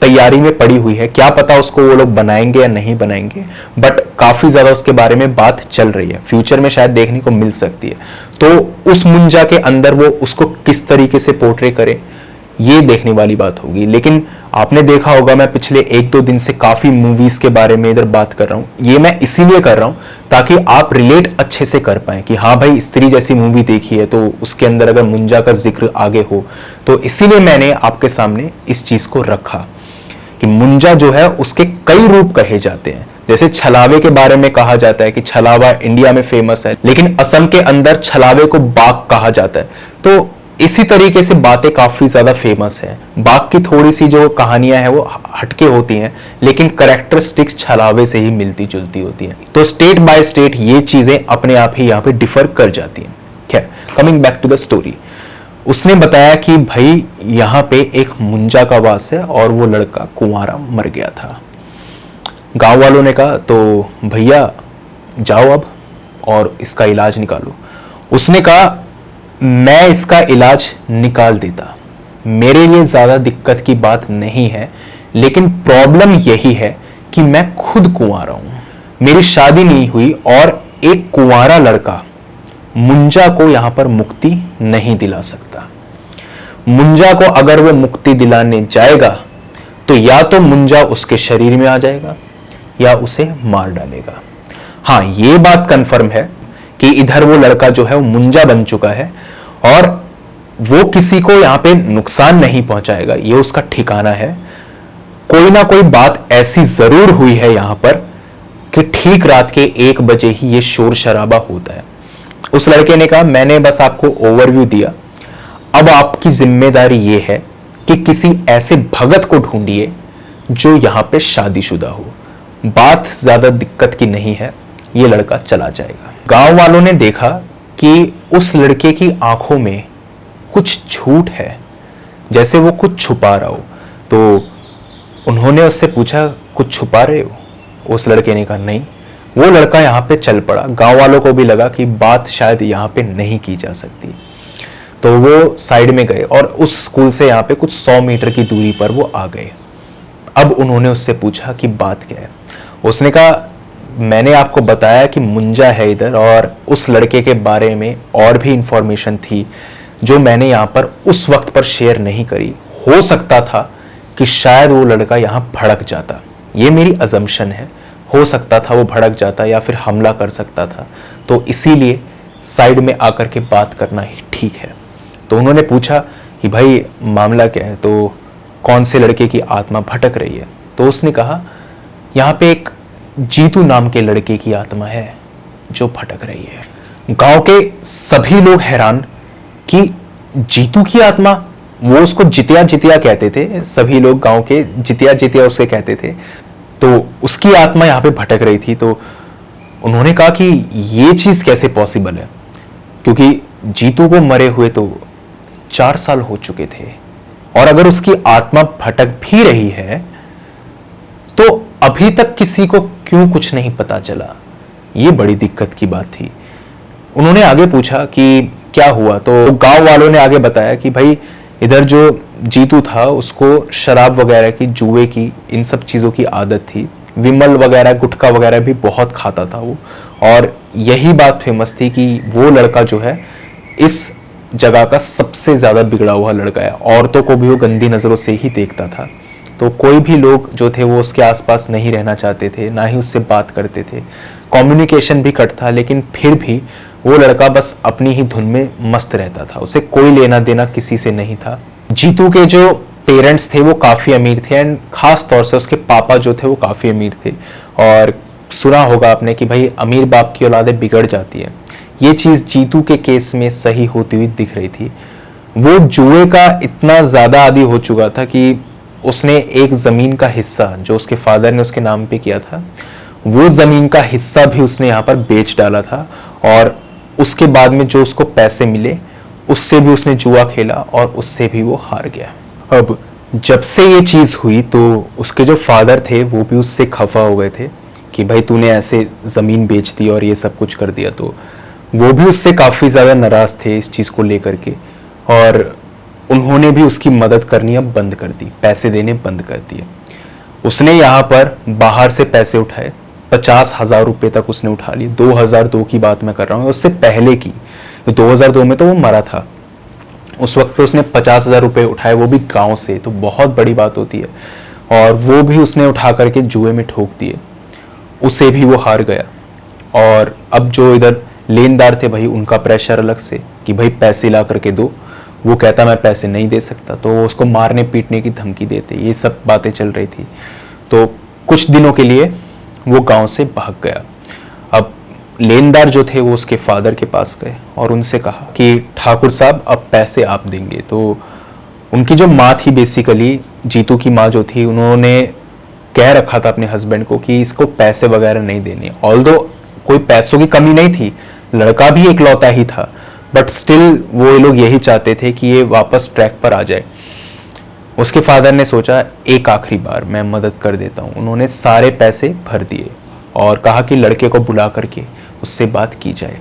तैयारी में पड़ी हुई है, क्या पता उसको वो लोग बनाएंगे या नहीं बनाएंगे, बट काफी ज्यादा उसके बारे में बात चल रही है, फ्यूचर में शायद देखने को मिल सकती है। तो उस मुंजा के अंदर वो उसको किस तरीके से पोर्ट्रे करे, ये देखने वाली बात होगी। लेकिन आपने देखा होगा मैं पिछले 1-2 दिन से काफी मूवीज के बारे में इधर बात कर रहा हूं। ये मैं इसीलिए कर रहा हूं ताकि आप रिलेट अच्छे से कर पाए कि हाँ भाई, स्त्री जैसी मूवी देखी है तो उसके अंदर अगर मुंजा का जिक्र आगे हो, तो इसीलिए मैंने आपके सामने इस चीज को रखा कि मुंजा जो है उसके कई रूप कहे जाते हैं। जैसे छलावे के बारे में कहा जाता है कि छलावा इंडिया में फेमस है, लेकिन असम के अंदर छलावे को बाघ कहा जाता है। तो इसी तरीके से बातें काफी ज्यादा फेमस है। बाघ की थोड़ी सी जो कहानियां हैं वो हटके होती हैं, लेकिन कैरेक्टरिस्टिक्स छलावे से ही मिलती जुलती होती हैं। तो स्टेट बाय स्टेट ये चीजें अपने आप ही यहाँ पे डिफर कर जाती हैं। खैर, coming back to the story, उसने बताया कि भाई यहाँ पे एक मुंजा का वास है और वो लड़का कुंवारा मर गया था। गांव वालों ने कहा तो भैया जाओ अब और इसका इलाज निकालो। उसने कहा मैं इसका इलाज निकाल देता, मेरे लिए ज्यादा दिक्कत की बात नहीं है, लेकिन प्रॉब्लम यही है कि मैं खुद कुंवारा हूं, मेरी शादी नहीं हुई और एक कुंवारा लड़का मुंजा को यहां पर मुक्ति नहीं दिला सकता। मुंजा को अगर वो मुक्ति दिलाने जाएगा तो या तो मुंजा उसके शरीर में आ जाएगा या उसे मार डालेगा। हाँ, ये बात कंफर्म है कि इधर वो लड़का जो है वो मुंजा बन चुका है और वो किसी को यहां पे नुकसान नहीं पहुंचाएगा, ये उसका ठिकाना है। कोई ना कोई बात ऐसी जरूर हुई है यहां पर कि ठीक रात के 1 बजे ही ये शोर शराबा होता है। उस लड़के ने कहा मैंने बस आपको ओवरव्यू दिया, अब आपकी जिम्मेदारी ये है कि किसी ऐसे भगत को ढूंढिए जो यहां पे शादीशुदा हो। बात ज्यादा दिक्कत की नहीं है, ये लड़का चला जाएगा। गांव वालों ने देखा कि उस लड़के की आंखों में कुछ झूठ है, जैसे वो कुछ छुपा रहा हो। तो उन्होंने उससे पूछा कुछ छुपा रहे हो? उस लड़के ने कहा नहीं। वो लड़का यहाँ पे चल पड़ा। गांव वालों को भी लगा कि बात शायद यहाँ पे नहीं की जा सकती, तो वो साइड में गए और उस स्कूल से यहाँ पे कुछ 100 मीटर की दूरी पर वो आ गए। अब उन्होंने उससे पूछा कि बात क्या है। उसने कहा मैंने आपको बताया कि मुंजा है इधर, और उस लड़के के बारे में और भी इंफॉर्मेशन थी जो मैंने यहाँ पर उस वक्त पर शेयर नहीं करी। हो सकता था कि शायद वो लड़का यहाँ भड़क जाता, ये मेरी अजम्पशन है। हो सकता था वो भड़क जाता या फिर हमला कर सकता था, तो इसीलिए साइड में आकर के बात करना ही ठीक है। तो उन्होंने पूछा कि भाई मामला क्या है, तो कौन से लड़के की आत्मा भटक रही है? तो उसने कहा यहाँ पे एक जीतू नाम के लड़के की आत्मा है जो भटक रही है। गांव के सभी लोग हैरान कि जीतू की आत्मा, वो उसको जितिया जितिया कहते थे, सभी लोग गांव के जितिया जितिया उसे कहते थे, तो उसकी आत्मा यहाँ पे भटक रही थी। तो उन्होंने कहा कि ये चीज कैसे पॉसिबल है, क्योंकि जीतू को मरे हुए तो 4 साल हो चुके थे, और अगर उसकी आत्मा भटक भी रही है तो अभी तक किसी को क्यों कुछ नहीं पता चला? ये बड़ी दिक्कत की बात थी। उन्होंने आगे पूछा कि क्या हुआ, तो गांव वालों ने आगे बताया कि भाई इधर जो जीतू था उसको शराब वगैरह की, जुए की, इन सब चीजों की आदत थी। विमल वगैरह, गुटखा वगैरह भी बहुत खाता था वो, और यही बात फेमस थी कि वो लड़का जो है इस जगह का सबसे ज्यादा बिगड़ा हुआ लड़का है। औरतों को भी वो गंदी नजरों से ही देखता था, तो कोई भी लोग जो थे वो उसके आसपास नहीं रहना चाहते थे, ना ही उससे बात करते थे। कम्युनिकेशन भी कट था, लेकिन फिर भी वो लड़का बस अपनी ही धुन में मस्त रहता था, उसे कोई लेना देना किसी से नहीं था। जीतू के जो पेरेंट्स थे वो काफी अमीर थे, एंड खास तौर से उसके पापा जो थे वो काफी अमीर थे। और सुना होगा आपने कि भाई अमीर बाप की औलादें बिगड़ जाती है। ये चीज जीतू के केस में सही होती हुई दिख रही थी। वो जुए का इतना ज्यादा आदी हो चुका था कि उसने एक जमीन का हिस्सा जो उसके फादर ने उसके नाम पे किया था, वो जमीन का हिस्सा भी उसने यहाँ पर बेच डाला था, और उसके बाद में जो उसको पैसे मिले उससे भी उसने जुआ खेला और उससे भी वो हार गया। अब जब से ये चीज हुई तो उसके जो फादर थे वो भी उससे खफा हो गए थे कि भाई तूने ऐसे जमीन बेच दी और ये सब कुछ कर दिया, तो वो भी उससे काफी ज्यादा नाराज थे इस चीज को लेकर के, और उन्होंने भी उसकी मदद करनी अब बंद कर दी, पैसे देने बंद कर दिए। उसने यहाँ पर बाहर से पैसे उठाए, 50,000 रुपये तक उसने उठा लिए। 2002 की बात मैं कर रहा हूँ, उससे पहले की। 2002 में तो वो मरा था, उस वक्त पे उसने 50,000 रुपये उठाए, वो भी गांव से, तो बहुत बड़ी बात होती है। और वो भी उसने उठा करके जुए में ठोक दिए, उसे भी वो हार गया। और अब जो इधर लेनदार थे भाई, उनका प्रेशर अलग से कि भाई पैसे ला करके दो, वो कहता मैं पैसे नहीं दे सकता, तो वो उसको मारने पीटने की धमकी देते। ये सब बातें चल रही थी। तो कुछ दिनों के लिए वो गांव से भाग गया। अब लेनदार जो थे वो उसके फादर के पास गए और उनसे कहा कि ठाकुर साहब अब पैसे आप देंगे। तो उनकी जो माँ थी, बेसिकली जीतू की माँ जो थी, उन्होंने कह रखा था अपने हस्बैंड को कि इसको पैसे वगैरह नहीं देने। ऑल्दो कोई पैसों की कमी नहीं थी, लड़का भी इकलौता ही था, बट स्टिल वो लोग यही चाहते थे कि ये वापस ट्रैक पर आ जाए। उसके फादर ने सोचा एक आखिरी बार मैं मदद कर देता हूँ। उन्होंने सारे पैसे भर दिए और कहा कि लड़के को बुला करके उससे बात की जाए।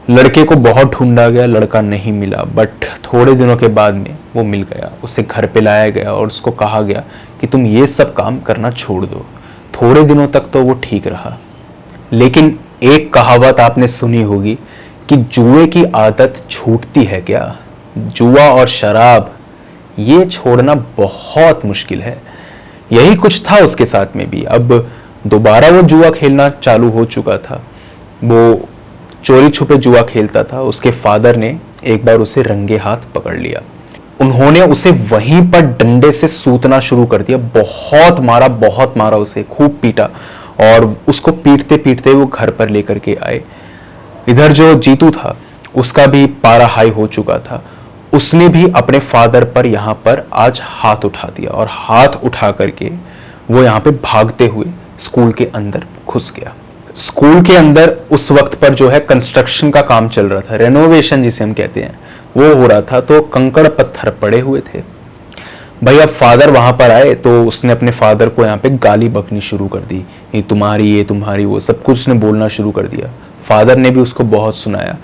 लड़के को बहुत ढूंढा गया, लड़का नहीं मिला, बट थोड़े दिनों के बाद में वो मिल गया। उसे घर पे लाया गया और उसको कहा गया कि तुम ये सब काम करना छोड़ दो। थोड़े दिनों तक तो वो ठीक रहा, लेकिन एक कहावत आपने सुनी होगी कि जुए की आदत छूटती है क्या? जुआ और शराब ये छोड़ना बहुत मुश्किल है। यही कुछ था उसके साथ में भी। अब दोबारा वो जुआ खेलना चालू हो चुका था। वो चोरी छुपे जुआ खेलता था। उसके फादर ने एक बार उसे रंगे हाथ पकड़ लिया। उन्होंने उसे वहीं पर डंडे से सूतना शुरू कर दिया। बहुत मारा उसे, खूब पीटा और उसको पीटते पीटते वो घर पर लेकर के आए। इधर जो जीतू था उसका भी पारा हाई हो चुका था। उसने भी अपने फादर पर यहाँ पर आज हाथ उठा दिया और हाथ उठा करके वो यहाँ पे भागते हुए स्कूल के अंदर घुस गया। स्कूल के अंदर उस वक्त पर जो है कंस्ट्रक्शन का काम चल रहा था, रेनोवेशन जिसे हम कहते हैं, वो हो रहा था। तो कंकड़ पत्थर पड़े हुए थे भाई। अब फादर वहां पर आए तो उसने अपने फादर को यहाँ पे गाली बकनी शुरू कर दी, ये तुम्हारी वो सब कुछ उसने बोलना शुरू कर दिया। फादर ने भी उसको बहुत सुनाया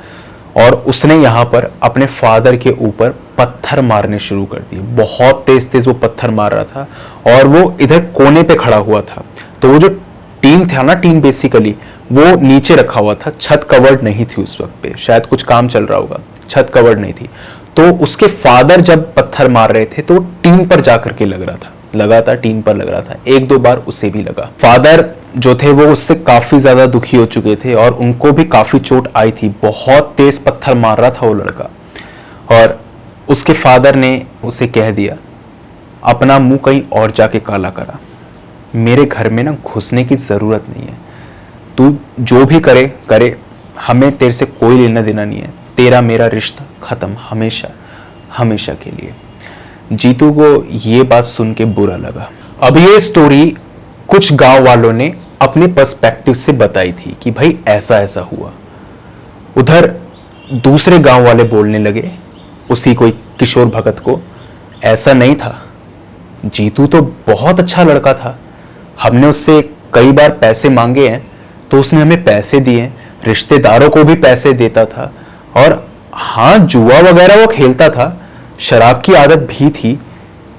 और उसने यहाँ पर अपने फादर के ऊपर पत्थर मारने शुरू कर दिए। बहुत तेज तेज वो पत्थर मार रहा था और वो इधर कोने पे खड़ा हुआ था। तो वो जो टीन था ना, टीन बेसिकली वो नीचे रखा हुआ था, छत कवर्ड नहीं थी उस वक्त पे, शायद कुछ काम चल रहा होगा, छत कवर्ड नहीं थी। तो उसके फादर जब पत्थर मार रहे थे तो टीन पर जाकर के लग रहा था, लगातार टीन पर लग रहा था। एक दो बार उसे भी लगा। फादर जो थे वो उससे काफी ज्यादा दुखी हो चुके थे और उनको भी काफी चोट आई थी। बहुत तेज पत्थर मार रहा था वो लड़का। और उसके फादर ने उसे कह दिया अपना मुंह कहीं और जाके काला करा, मेरे घर में ना घुसने की जरूरत नहीं है। तू जो भी करे करे, हमें तेरे से कोई लेना देना नहीं है। तेरा मेरा रिश्ता खत्म, हमेशा हमेशा के लिए। जीतू को ये बात सुन के बुरा लगा। अब ये स्टोरी कुछ गांव वालों ने अपने पर्सपेक्टिव से बताई थी कि भाई ऐसा ऐसा हुआ। उधर दूसरे गांव वाले बोलने लगे उसी कोई किशोर भगत को, ऐसा नहीं था, जीतू तो बहुत अच्छा लड़का था, हमने उससे कई बार पैसे मांगे हैं तो उसने हमें पैसे दिए हैं, रिश्तेदारों को भी पैसे देता था और हाँ जुआ वगैरह वो खेलता था, शराब की आदत भी थी,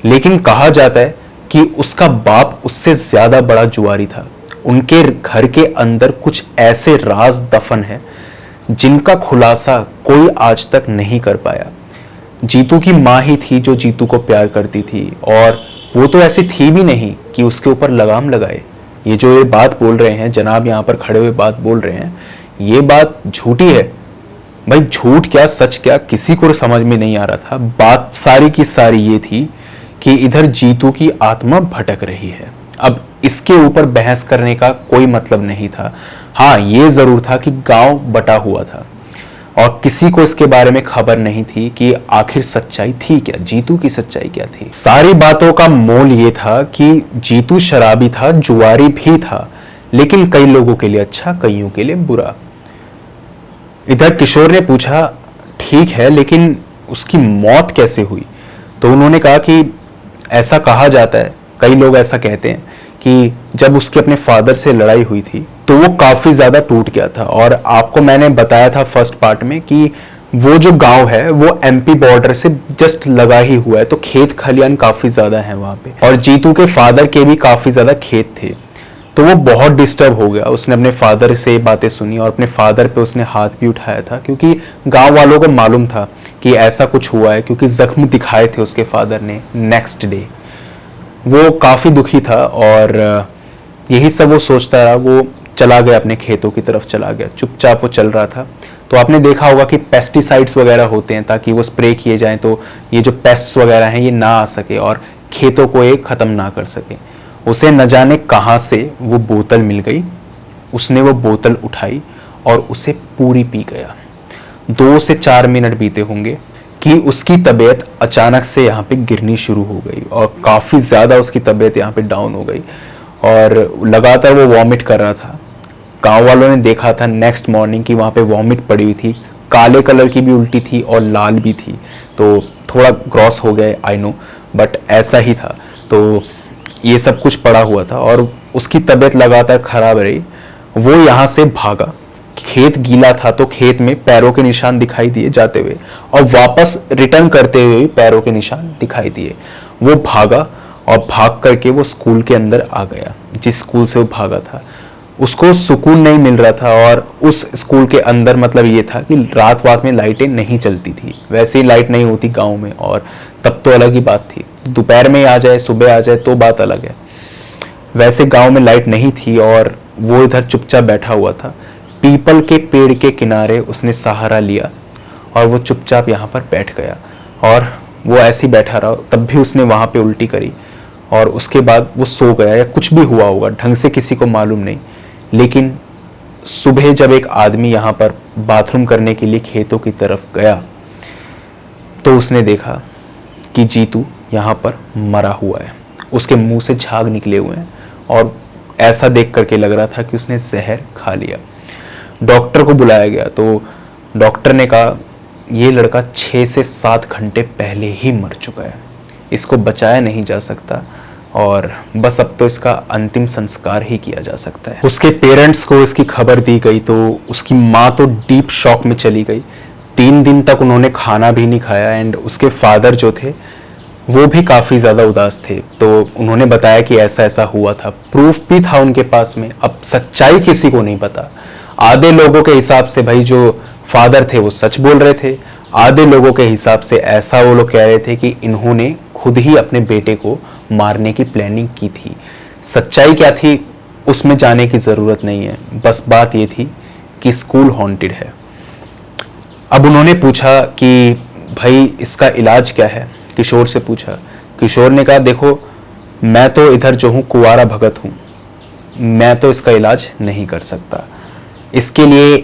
लेकिन कहा जाता है कि उसका बाप उससे ज्यादा बड़ा जुआरी था। उनके घर के अंदर कुछ ऐसे राज दफन है जिनका खुलासा कोई आज तक नहीं कर पाया। जीतू की माँ ही थी जो जीतू को प्यार करती थी और वो तो ऐसी थी भी नहीं कि उसके ऊपर लगाम लगाए। ये जो ये बात बोल रहे हैं जनाब, यहाँ पर खड़े हुए बात बोल रहे हैं, ये बात झूठी है भाई। झूठ क्या सच क्या किसी को समझ में नहीं आ रहा था। बात सारी की सारी ये थी कि इधर जीतू की आत्मा भटक रही है। अब इसके ऊपर बहस करने का कोई मतलब नहीं था। हाँ ये जरूर था कि गांव बटा हुआ था और किसी को इसके बारे में खबर नहीं थी कि आखिर सच्चाई थी क्या, जीतू की सच्चाई क्या थी। सारी बातों का मोल ये था कि जीतू शराबी था, जुआरी भी था, लेकिन कई लोगों के लिए अच्छा, कईयों के लिए बुरा। इधर किशोर ने पूछा ठीक है लेकिन उसकी मौत कैसे हुई? तो उन्होंने कहा कि ऐसा कहा जाता है, कई लोग ऐसा कहते हैं कि जब उसके अपने फादर से लड़ाई हुई थी तो वो काफी ज्यादा टूट गया था। और आपको मैंने बताया था फर्स्ट पार्ट में कि वो जो गांव है वो एमपी बॉर्डर से जस्ट लगा ही हुआ है, तो खेत खलियान काफी ज्यादा है वहां पे, और जीतू के फादर के भी काफी ज्यादा खेत थे। तो वो बहुत डिस्टर्ब हो गया, उसने अपने फादर से बातें सुनी और अपने फादर पे उसने हाथ भी उठाया था, क्योंकि गांव वालों को मालूम था कि ऐसा कुछ हुआ है, क्योंकि जख्म दिखाए थे उसके फादर ने नेक्स्ट डे। वो काफी दुखी था और यही सब वो सोचता रहा। वो चला गया अपने खेतों की तरफ, चला गया चुपचाप, वो चल रहा था। तो आपने देखा होगा कि पेस्टिसाइड्स वगैरह होते हैं ताकि वो स्प्रे किए जाएं तो ये जो पेस्ट्स वगैरह हैं ये ना आ सके और खेतों को ये ख़त्म ना कर सके। उसे न जाने कहाँ से वो बोतल मिल गई, उसने वो बोतल उठाई और उसे पूरी पी गया। 2 से 4 मिनट बीते होंगे कि उसकी तबीयत अचानक से यहाँ पे गिरनी शुरू हो गई और काफ़ी ज़्यादा उसकी तबीयत यहाँ पे डाउन हो गई और लगातार वो वॉमिट कर रहा था। गांव वालों ने देखा था नेक्स्ट मॉर्निंग कि वहाँ पे वॉमिट पड़ी हुई थी, काले कलर की भी उल्टी थी और लाल भी थी। तो थोड़ा ग्रॉस हो गया आई नो, बट ऐसा ही था। तो ये सब कुछ पड़ा हुआ था और उसकी तबीयत लगातार खराब रही। वो यहाँ से भागा, खेत गीला था तो खेत में पैरों के निशान दिखाई दिए जाते हुए और वापस रिटर्न करते हुए पैरों के निशान दिखाई दिए। वो भागा और भाग करके वो स्कूल के अंदर आ गया। जिस स्कूल से वो भागा था उसको सुकून नहीं मिल रहा था और उस स्कूल के अंदर मतलब ये था कि रात में लाइटें नहीं चलती थी, वैसे ही लाइट नहीं होती गांव में, और तब तो अलग ही बात थी। दोपहर में आ जाए सुबह आ जाए तो बात अलग है, वैसे गांव में लाइट नहीं थी और वो इधर चुपचाप बैठा हुआ था। पीपल के पेड़ के किनारे उसने सहारा लिया और वो चुपचाप यहाँ पर बैठ गया और वो ऐसे ही बैठा रहा। तब भी उसने वहाँ पे उल्टी करी और उसके बाद वो सो गया या कुछ भी हुआ होगा, ढंग से किसी को मालूम नहीं। लेकिन सुबह जब एक आदमी यहाँ पर बाथरूम करने के लिए खेतों की तरफ गया तो उसने देखा कि जीतू यहाँ पर मरा हुआ है, उसके मुंह से झाग निकले हुए हैं और ऐसा देख करके लग रहा था कि उसने जहर खा लिया। डॉक्टर को बुलाया गया तो डॉक्टर ने कहा ये लड़का 6 से 7 घंटे पहले ही मर चुका है, इसको बचाया नहीं जा सकता और बस अब तो इसका अंतिम संस्कार ही किया जा सकता है। उसके पेरेंट्स को इसकी खबर दी गई तो उसकी माँ तो डीप शॉक में चली गई। 3 दिन तक उन्होंने खाना भी नहीं खाया एंड उसके फादर जो थे वो भी काफ़ी ज़्यादा उदास थे। तो उन्होंने बताया कि ऐसा ऐसा हुआ था, प्रूफ भी था उनके पास में। अब सच्चाई किसी को नहीं पता। आधे लोगों के हिसाब से भाई जो फादर थे वो सच बोल रहे थे, आधे लोगों के हिसाब से ऐसा वो लोग कह रहे थे कि इन्होंने खुद ही अपने बेटे को मारने की प्लानिंग की थी। सच्चाई क्या थी उसमें जाने की ज़रूरत नहीं है, बस बात ये थी कि स्कूल हॉन्टेड है। अब उन्होंने पूछा कि भाई इसका इलाज क्या है, किशोर से पूछा। किशोर ने कहा देखो मैं तो इधर जो हूँ कुंवारा भगत हूँ, मैं तो इसका इलाज नहीं कर सकता। इसके लिए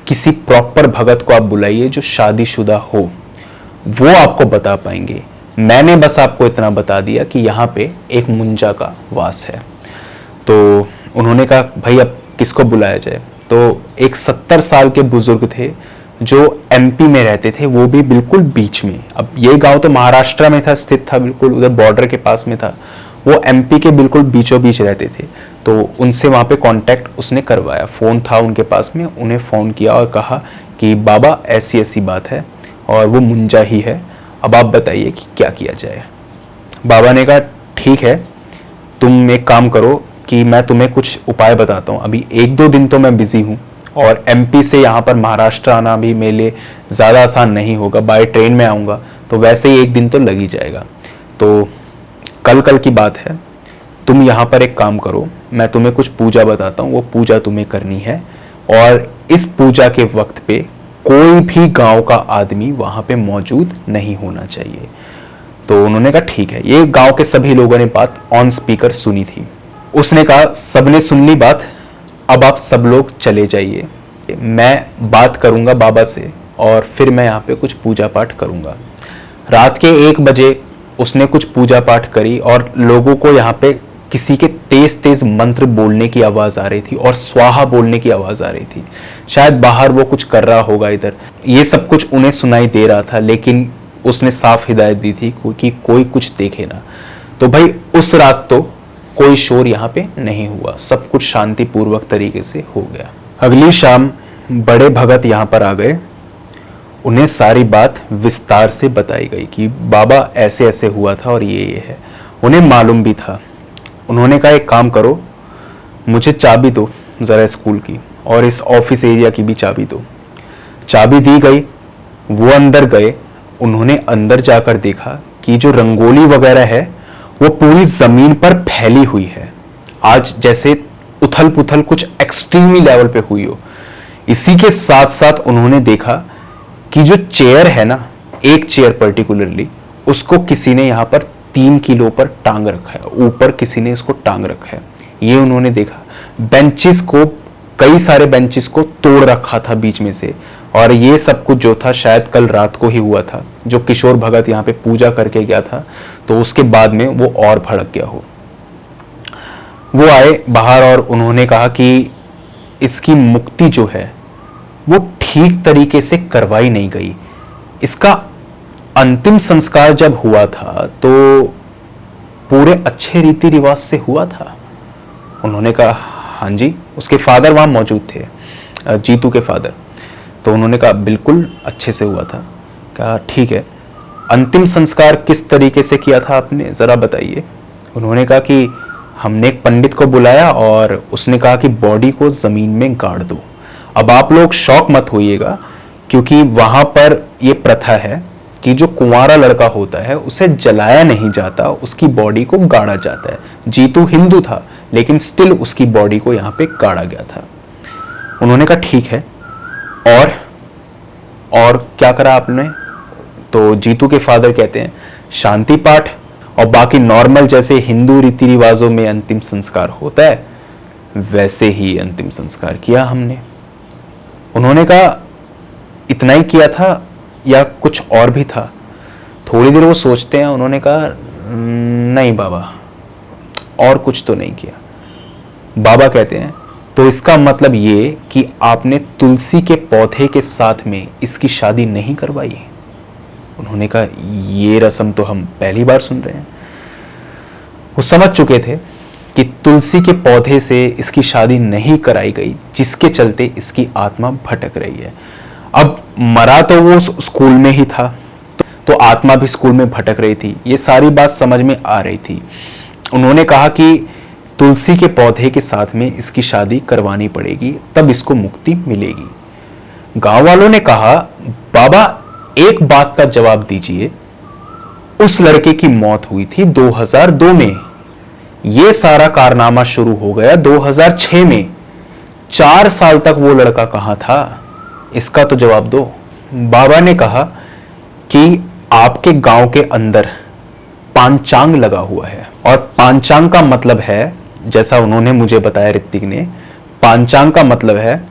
किसी प्रॉपर भगत को आप बुलाइए जो शादीशुदा हो, वो आपको बता पाएंगे। मैंने बस आपको इतना बता दिया कि यहाँ पे एक मुंजा का वास है। तो उन्होंने कहा भाई अब किसको बुलाया जाए। तो एक 70 साल के बुजुर्ग थे जो एमपी में रहते थे, वो भी बिल्कुल बीच में। अब ये गांव तो महाराष्ट्र में था, स्थित था, बिल्कुल उधर बॉर्डर के पास में था। वो एमपी के बिल्कुल बीचों बीच रहते थे। तो उनसे वहाँ पे कांटेक्ट उसने करवाया, फ़ोन था उनके पास में, उन्हें फ़ोन किया और कहा कि बाबा ऐसी ऐसी बात है और वो मुंजा ही है, अब आप बताइए कि क्या किया जाए। बाबा ने कहा ठीक है, तुम एक काम करो कि मैं तुम्हें कुछ उपाय बताता हूँ। अभी 1-2 दिन तो मैं बिजी हूँ और एमपी से यहाँ पर महाराष्ट्र आना भी मेरे लिए ज़्यादा आसान नहीं होगा, बाय ट्रेन में आऊँगा तो वैसे ही 1 दिन तो लग ही जाएगा। तो कल की बात है, तुम यहाँ पर एक काम करो, मैं तुम्हें कुछ पूजा बताता हूँ, वो पूजा तुम्हें करनी है और इस पूजा के वक्त पे कोई भी गांव का आदमी वहाँ पे मौजूद नहीं होना चाहिए। तो उन्होंने कहा ठीक है। ये गांव के सभी लोगों ने बात ऑन स्पीकर सुनी थी। उसने कहा सबने सुन ली बात, अब आप सब लोग चले जाइए, मैं बात करूंगा बाबा से और फिर मैं यहाँ पे कुछ पूजा पाठ करूंगा। रात के 1 बजे उसने कुछ पूजा पाठ करी और लोगों को यहाँ पे किसी के तेज तेज मंत्र बोलने की आवाज आ रही थी और स्वाहा बोलने की आवाज आ रही थी। शायद बाहर वो कुछ कर रहा होगा इधर, ये सब कुछ उन्हें सुनाई दे रहा था, लेकिन उसने साफ हिदायत दी थी कि कोई कुछ देखे ना। तो भाई उस रात तो कोई शोर यहाँ पे नहीं हुआ, सब कुछ शांतिपूर्वक तरीके से हो गया। अगली शाम बड़े भगत यहाँ पर आ गए उन्हें सारी बात विस्तार से बताई गई कि बाबा ऐसे ऐसे हुआ था और ये है। उन्हें मालूम भी था। उन्होंने कहा एक काम करो, मुझे चाबी दो ज़रा स्कूल की, और इस ऑफिस एरिया की भी चाबी दो। चाबी दी गई, वो अंदर गए। उन्होंने अंदर जाकर देखा कि जो रंगोली वगैरह है वो पूरी ज़मीन पर फैली हुई है, आज जैसे उथल पुथल कुछ एक्सट्रीमी लेवल पे हुई हो। इसी के साथ साथ उन्होंने देखा कि जो चेयर है ना, एक चेयर पर्टिकुलरली, उसको किसी ने यहां पर 3 किलो पर टांग रखा है, ऊपर किसी ने इसको टांग रखा है, ये उन्होंने देखा। बेंचेस को, कई सारे बेंचेस को तोड़ रखा था बीच में से, और ये सब कुछ जो था शायद कल रात को ही हुआ था, जो किशोर भगत यहाँ पे पूजा करके गया था, तो उसके बाद में वो और भड़क गया हो। वो आए बाहर और उन्होंने कहा कि इसकी मुक्ति जो है वो ठीक तरीके से करवाई नहीं गई। इसका अंतिम संस्कार जब हुआ था तो पूरे अच्छे रीति रिवाज से हुआ था। उन्होंने कहा हाँ जी, उसके फादर वहां मौजूद थे, जीतू के फादर। तो उन्होंने कहा बिल्कुल अच्छे से हुआ था। कहा ठीक है, अंतिम संस्कार किस तरीके से किया था आपने, जरा बताइए। उन्होंने कहा कि हमने एक पंडित को बुलाया और उसने कहा कि बॉडी को जमीन में गाड़ दो। अब आप लोग शौक मत होइएगा, क्योंकि वहां पर यह प्रथा है कि जो कुंवारा लड़का होता है उसे जलाया नहीं जाता, उसकी बॉडी को गाड़ा जाता है। जीतू हिंदू था लेकिन स्टिल उसकी बॉडी को यहाँ पे गाड़ा गया था। उन्होंने कहा ठीक है, और क्या करा आपने। तो जीतू के फादर कहते हैं शांति पाठ और बाकी नॉर्मल जैसे हिंदू रीति रिवाजों में अंतिम संस्कार होता है वैसे ही अंतिम संस्कार किया हमने। उन्होंने कहा इतना ही किया था या कुछ और भी था। थोड़ी देर वो सोचते हैं। उन्होंने कहा नहीं बाबा, और कुछ तो नहीं किया। बाबा कहते हैं तो इसका मतलब ये कि आपने तुलसी के पौधे के साथ में इसकी शादी नहीं करवाई। उन्होंने कहा ये रस्म तो हम पहली बार सुन रहे हैं। वो समझ चुके थे कि तुलसी के पौधे से इसकी शादी नहीं कराई गई, जिसके चलते इसकी आत्मा भटक रही है। अब मरा तो वो स्कूल में ही था, तो आत्मा भी स्कूल में भटक रही थी। ये सारी बात समझ में आ रही थी। उन्होंने कहा कि तुलसी के पौधे के साथ में इसकी शादी करवानी पड़ेगी, तब इसको मुक्ति मिलेगी। गांव वालों ने कहा बाबा एक बात का जवाब दीजिए, उस लड़के की मौत हुई थी 2002 में, यह सारा कारनामा शुरू हो गया 2006 में। 4 साल तक वो लड़का कहां था, इसका तो जवाब दो। बाबा ने कहा कि आपके गांव के अंदर पांचांग लगा हुआ है, और पांचांग का मतलब है, जैसा उन्होंने मुझे बताया ऋतिक ने, पांचांग का मतलब है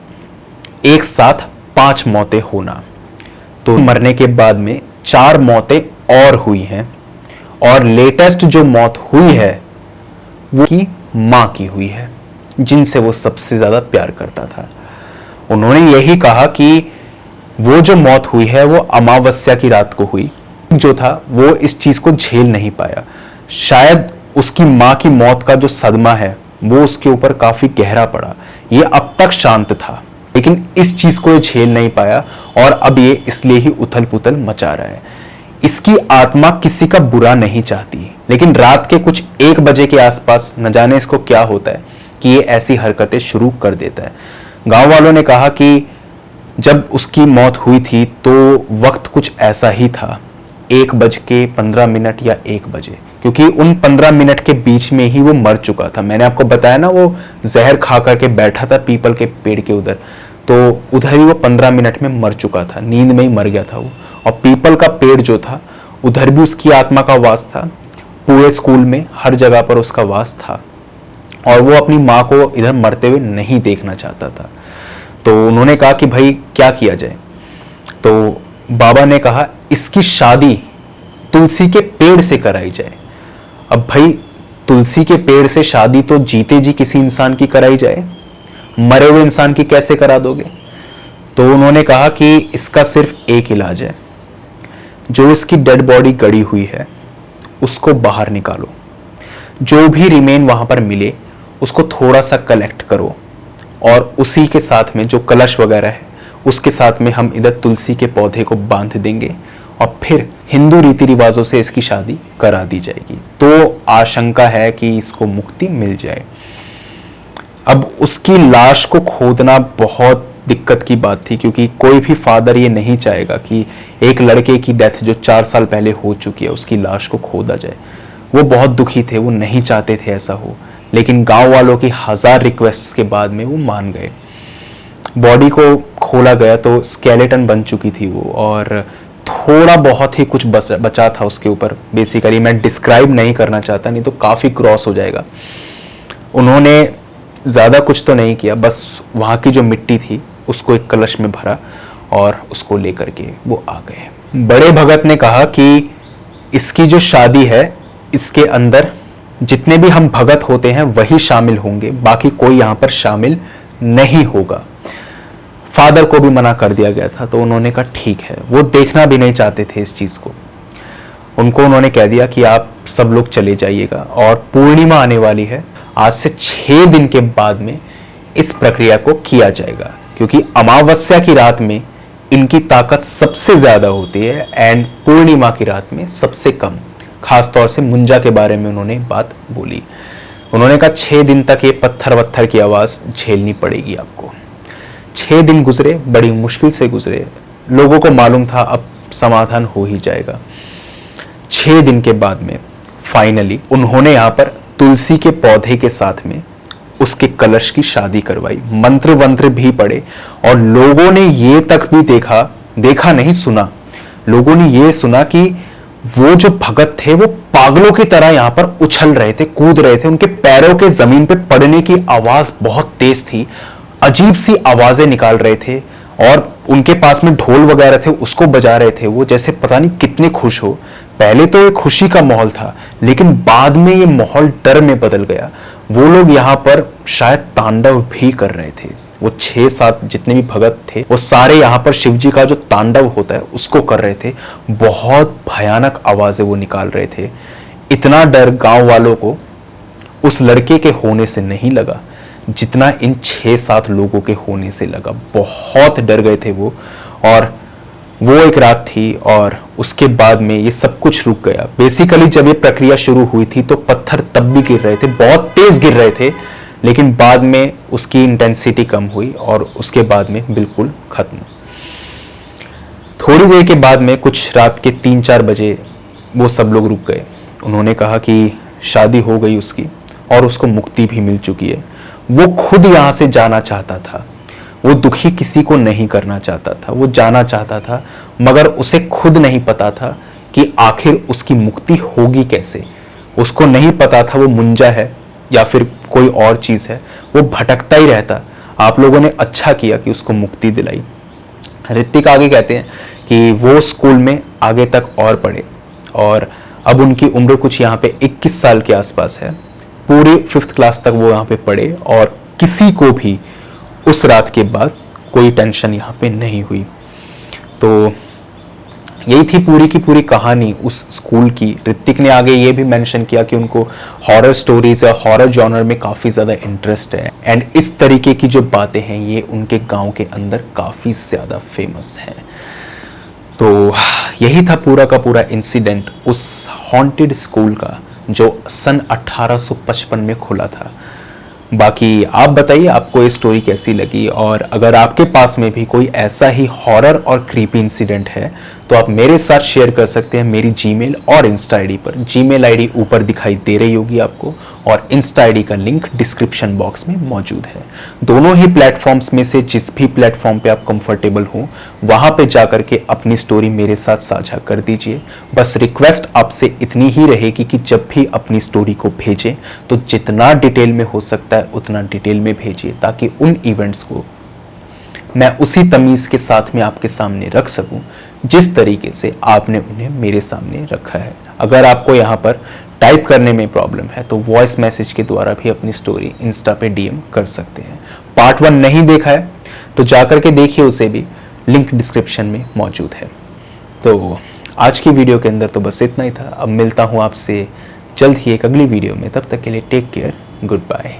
एक साथ 5 मौतें होना। तो मरने के बाद में 4 मौतें और हुई हैं, और लेटेस्ट जो मौत हुई है वो की मां की हुई है, जिनसे वो सबसे ज्यादा प्यार करता था। उन्होंने यही कहा कि वो जो मौत हुई है वो अमावस्या की रात को हुई। जो था वो इस चीज को झेल नहीं पाया। शायद उसकी मां की मौत का जो सदमा है वो उसके ऊपर काफी गहरा पड़ा। ये अब तक शांत था, लेकिन इस चीज को ये झेल नहीं पाया, और अब ये इसलिए ही उथल पुथल मचा रहा है। इसकी आत्मा किसी का बुरा नहीं चाहती, लेकिन रात के कुछ 1 बजे के आसपास न जाने इसको क्या होता है कि ये ऐसी हरकतें शुरू कर देता है। गांव वालों ने कहा कि जब उसकी मौत हुई थी तो वक्त कुछ ऐसा ही था, 1:15 या 1 बजे, क्योंकि उन 15 मिनट के बीच में ही वो मर चुका था। मैंने आपको बताया ना, वो जहर खा करके बैठा था पीपल के पेड़ के उधर, तो उधर ही वो 15 मिनट में मर चुका था, नींद में ही मर गया था वो। और पीपल का पेड़ जो था उधर भी उसकी आत्मा का वास था, पूरे स्कूल में हर जगह पर उसका वास था, और वो अपनी माँ को इधर मरते हुए नहीं देखना चाहता था। तो उन्होंने कहा कि भाई क्या किया जाए। तो बाबा ने कहा इसकी शादी तुलसी के पेड़ से कराई जाए। अब भाई तुलसी के पेड़ से शादी तो जीते जी किसी इंसान की कराई जाए, मरे हुए इंसान की कैसे करा दोगे। तो उन्होंने कहा कि इसका सिर्फ एक इलाज है, जो इसकी डेड बॉडी गड़ी हुई है उसको बाहर निकालो, जो भी रिमेन वहां पर मिले उसको थोड़ा सा कलेक्ट करो, और उसी के साथ में जो कलश वगैरह है उसके साथ में हम इधर तुलसी के पौधे को बांध देंगे और फिर हिंदू रीति रिवाजों से इसकी शादी करा दी जाएगी। तो आशंका है कि इसको मुक्ति मिल जाए। अब उसकी लाश को खोदना बहुत दिक्कत की बात थी, क्योंकि कोई भी फादर ये नहीं चाहेगा कि एक लड़के की डेथ जो 4 साल पहले हो चुकी है उसकी लाश को खोदा जाए। वो बहुत दुखी थे, वो नहीं चाहते थे ऐसा हो, लेकिन गांव वालों की 1000 रिक्वेस्ट्स के बाद में वो मान गए। बॉडी को खोला गया तो स्केलेटन बन चुकी थी वो, और थोड़ा बहुत ही कुछ बचा था उसके ऊपर। बेसिकली मैं डिस्क्राइब नहीं करना चाहता, नहीं तो काफ़ी क्रॉस हो जाएगा। उन्होंने ज़्यादा कुछ तो नहीं किया, बस वहाँ की जो मिट्टी थी उसको एक कलश में भरा और उसको लेकर के वो आ गए। बड़े भगत ने कहा कि इसकी जो शादी है इसके अंदर जितने भी हम भगत होते हैं वही शामिल होंगे, बाकी कोई यहाँ पर शामिल नहीं होगा। फादर को भी मना कर दिया गया था, तो उन्होंने कहा ठीक है। वो देखना भी नहीं चाहते थे इस चीज़ को। उनको उन्होंने कह दिया कि आप सब लोग चले जाइएगा, और पूर्णिमा आने वाली है, आज से 6 दिन के बाद में इस प्रक्रिया को किया जाएगा, क्योंकि अमावस्या की रात में इनकी ताकत सबसे ज्यादा होती है एंड पूर्णिमा की रात में सबसे कम। खास तौर से मुंजा के बारे में उन्होंने बात बोली। उन्होंने कहा 6 दिन तक ये पत्थर वत्थर की आवाज झेलनी पड़ेगी आपको। 6 दिन गुजरे, बड़ी मुश्किल से गुजरे। लोगों को मालूम था अब समाधान हो ही जाएगा। 6 दिन के बाद में फाइनली उन्होंने यहाँ पर तुलसी के पौधे के साथ में उसके कलश की शादी करवाई। मंत्र वंत्र भी पढ़े, और लोगों ने ये तक भी देखा नहीं, सुना। लोगों ने ये सुना कि वो जो भगत थे वो पागलों की तरह यहाँ पर उछल रहे थे, कूद रहे थे। उनके पैरों के जमीन पे पड़ने की आवाज बहुत तेज थी, अजीब सी आवाजें निकाल रहे थे, और उनके पास में ढोल वगैरह थे उसको बजा रहे थे वो, जैसे पता नहीं कितने खुश हो। पहले तो ये खुशी का माहौल था, लेकिन बाद में ये माहौल डर में बदल गया। वो लोग यहाँ पर शायद तांडव भी कर रहे थे। वो 6-7 जितने भी भगत थे वो सारे यहाँ पर शिव जी का जो तांडव होता है उसको कर रहे थे। बहुत भयानक आवाजें वो निकाल रहे थे। इतना डर गांव वालों को उस लड़के के होने से नहीं लगा जितना इन 6-7 लोगों के होने से लगा। बहुत डर गए थे वो। और वो एक रात थी, और उसके बाद में ये सब कुछ रुक गया। बेसिकली जब ये प्रक्रिया शुरू हुई थी तो पत्थर तब भी गिर रहे थे, बहुत तेज गिर रहे थे, लेकिन बाद में उसकी इंटेंसिटी कम हुई और उसके बाद में बिल्कुल खत्म। थोड़ी देर के बाद में कुछ रात के 3-4 बजे वो सब लोग रुक गए। उन्होंने कहा कि शादी हो गई उसकी और उसको मुक्ति भी मिल चुकी है। वो खुद यहाँ से जाना चाहता था। वो दुखी किसी को नहीं करना चाहता था, वो जाना चाहता था, मगर उसे खुद नहीं पता था कि आखिर उसकी मुक्ति होगी कैसे। उसको नहीं पता था वो मुंजा है या फिर कोई और चीज है। वो भटकता ही रहता। आप लोगों ने अच्छा किया कि उसको मुक्ति दिलाई। ऋतिक आगे कहते हैं कि वो स्कूल में आगे तक और पढ़े, और अब उनकी उम्र कुछ यहाँ पे 21 साल के आसपास है। पूरी 5th क्लास तक वो यहाँ पे पढ़े, और किसी को भी उस रात के बाद कोई टेंशन यहाँ पे नहीं हुई। तो यही थी पूरी की पूरी कहानी उस स्कूल की। ऋतिक ने आगे ये भी मेंशन किया कि उनको हॉरर स्टोरीज या हॉरर जॉनर में काफ़ी ज़्यादा इंटरेस्ट है, एंड इस तरीके की जो बातें हैं ये उनके गांव के अंदर काफ़ी ज़्यादा फेमस हैं। तो यही था पूरा का पूरा इंसिडेंट उस हॉन्टेड स्कूल का जो सन 1855 में खुला था। बाकी आप बताइए आपको ये स्टोरी कैसी लगी, और अगर आपके पास में भी कोई ऐसा ही हॉरर और क्रीपी इंसिडेंट है तो आप मेरे साथ शेयर कर सकते हैं मेरी जीमेल और इंस्टा आईडी पर। जीमेल आईडी ऊपर दिखाई दे रही होगी आपको, और इंस्टा आईडी का लिंक डिस्क्रिप्शन बॉक्स में मौजूद है। दोनों ही प्लेटफॉर्म्स में से जिस भी प्लेटफॉर्म पे आप कंफर्टेबल हो वहां पे जाकर के अपनी स्टोरी मेरे साथ साझा कर दीजिए। बस रिक्वेस्ट आपसे इतनी ही रहेगी कि जब भी अपनी स्टोरी को भेजें तो जितना डिटेल में हो सकता है उतना डिटेल में भेजिए, ताकि उन इवेंट्स को मैं उसी तमीज के साथ में आपके सामने रख सकूं जिस तरीके से आपने उन्हें मेरे सामने रखा है। अगर आपको यहाँ पर टाइप करने में प्रॉब्लम है तो वॉइस मैसेज के द्वारा भी अपनी स्टोरी इंस्टा पे डीएम कर सकते हैं। पार्ट 1 नहीं देखा है तो जाकर के देखिए, उसे भी लिंक डिस्क्रिप्शन में मौजूद है। तो आज की वीडियो के अंदर तो बस इतना ही था। अब मिलता हूँ आपसे जल्द ही एक अगली वीडियो में, तब तक के लिए टेक केयर, गुड बाय।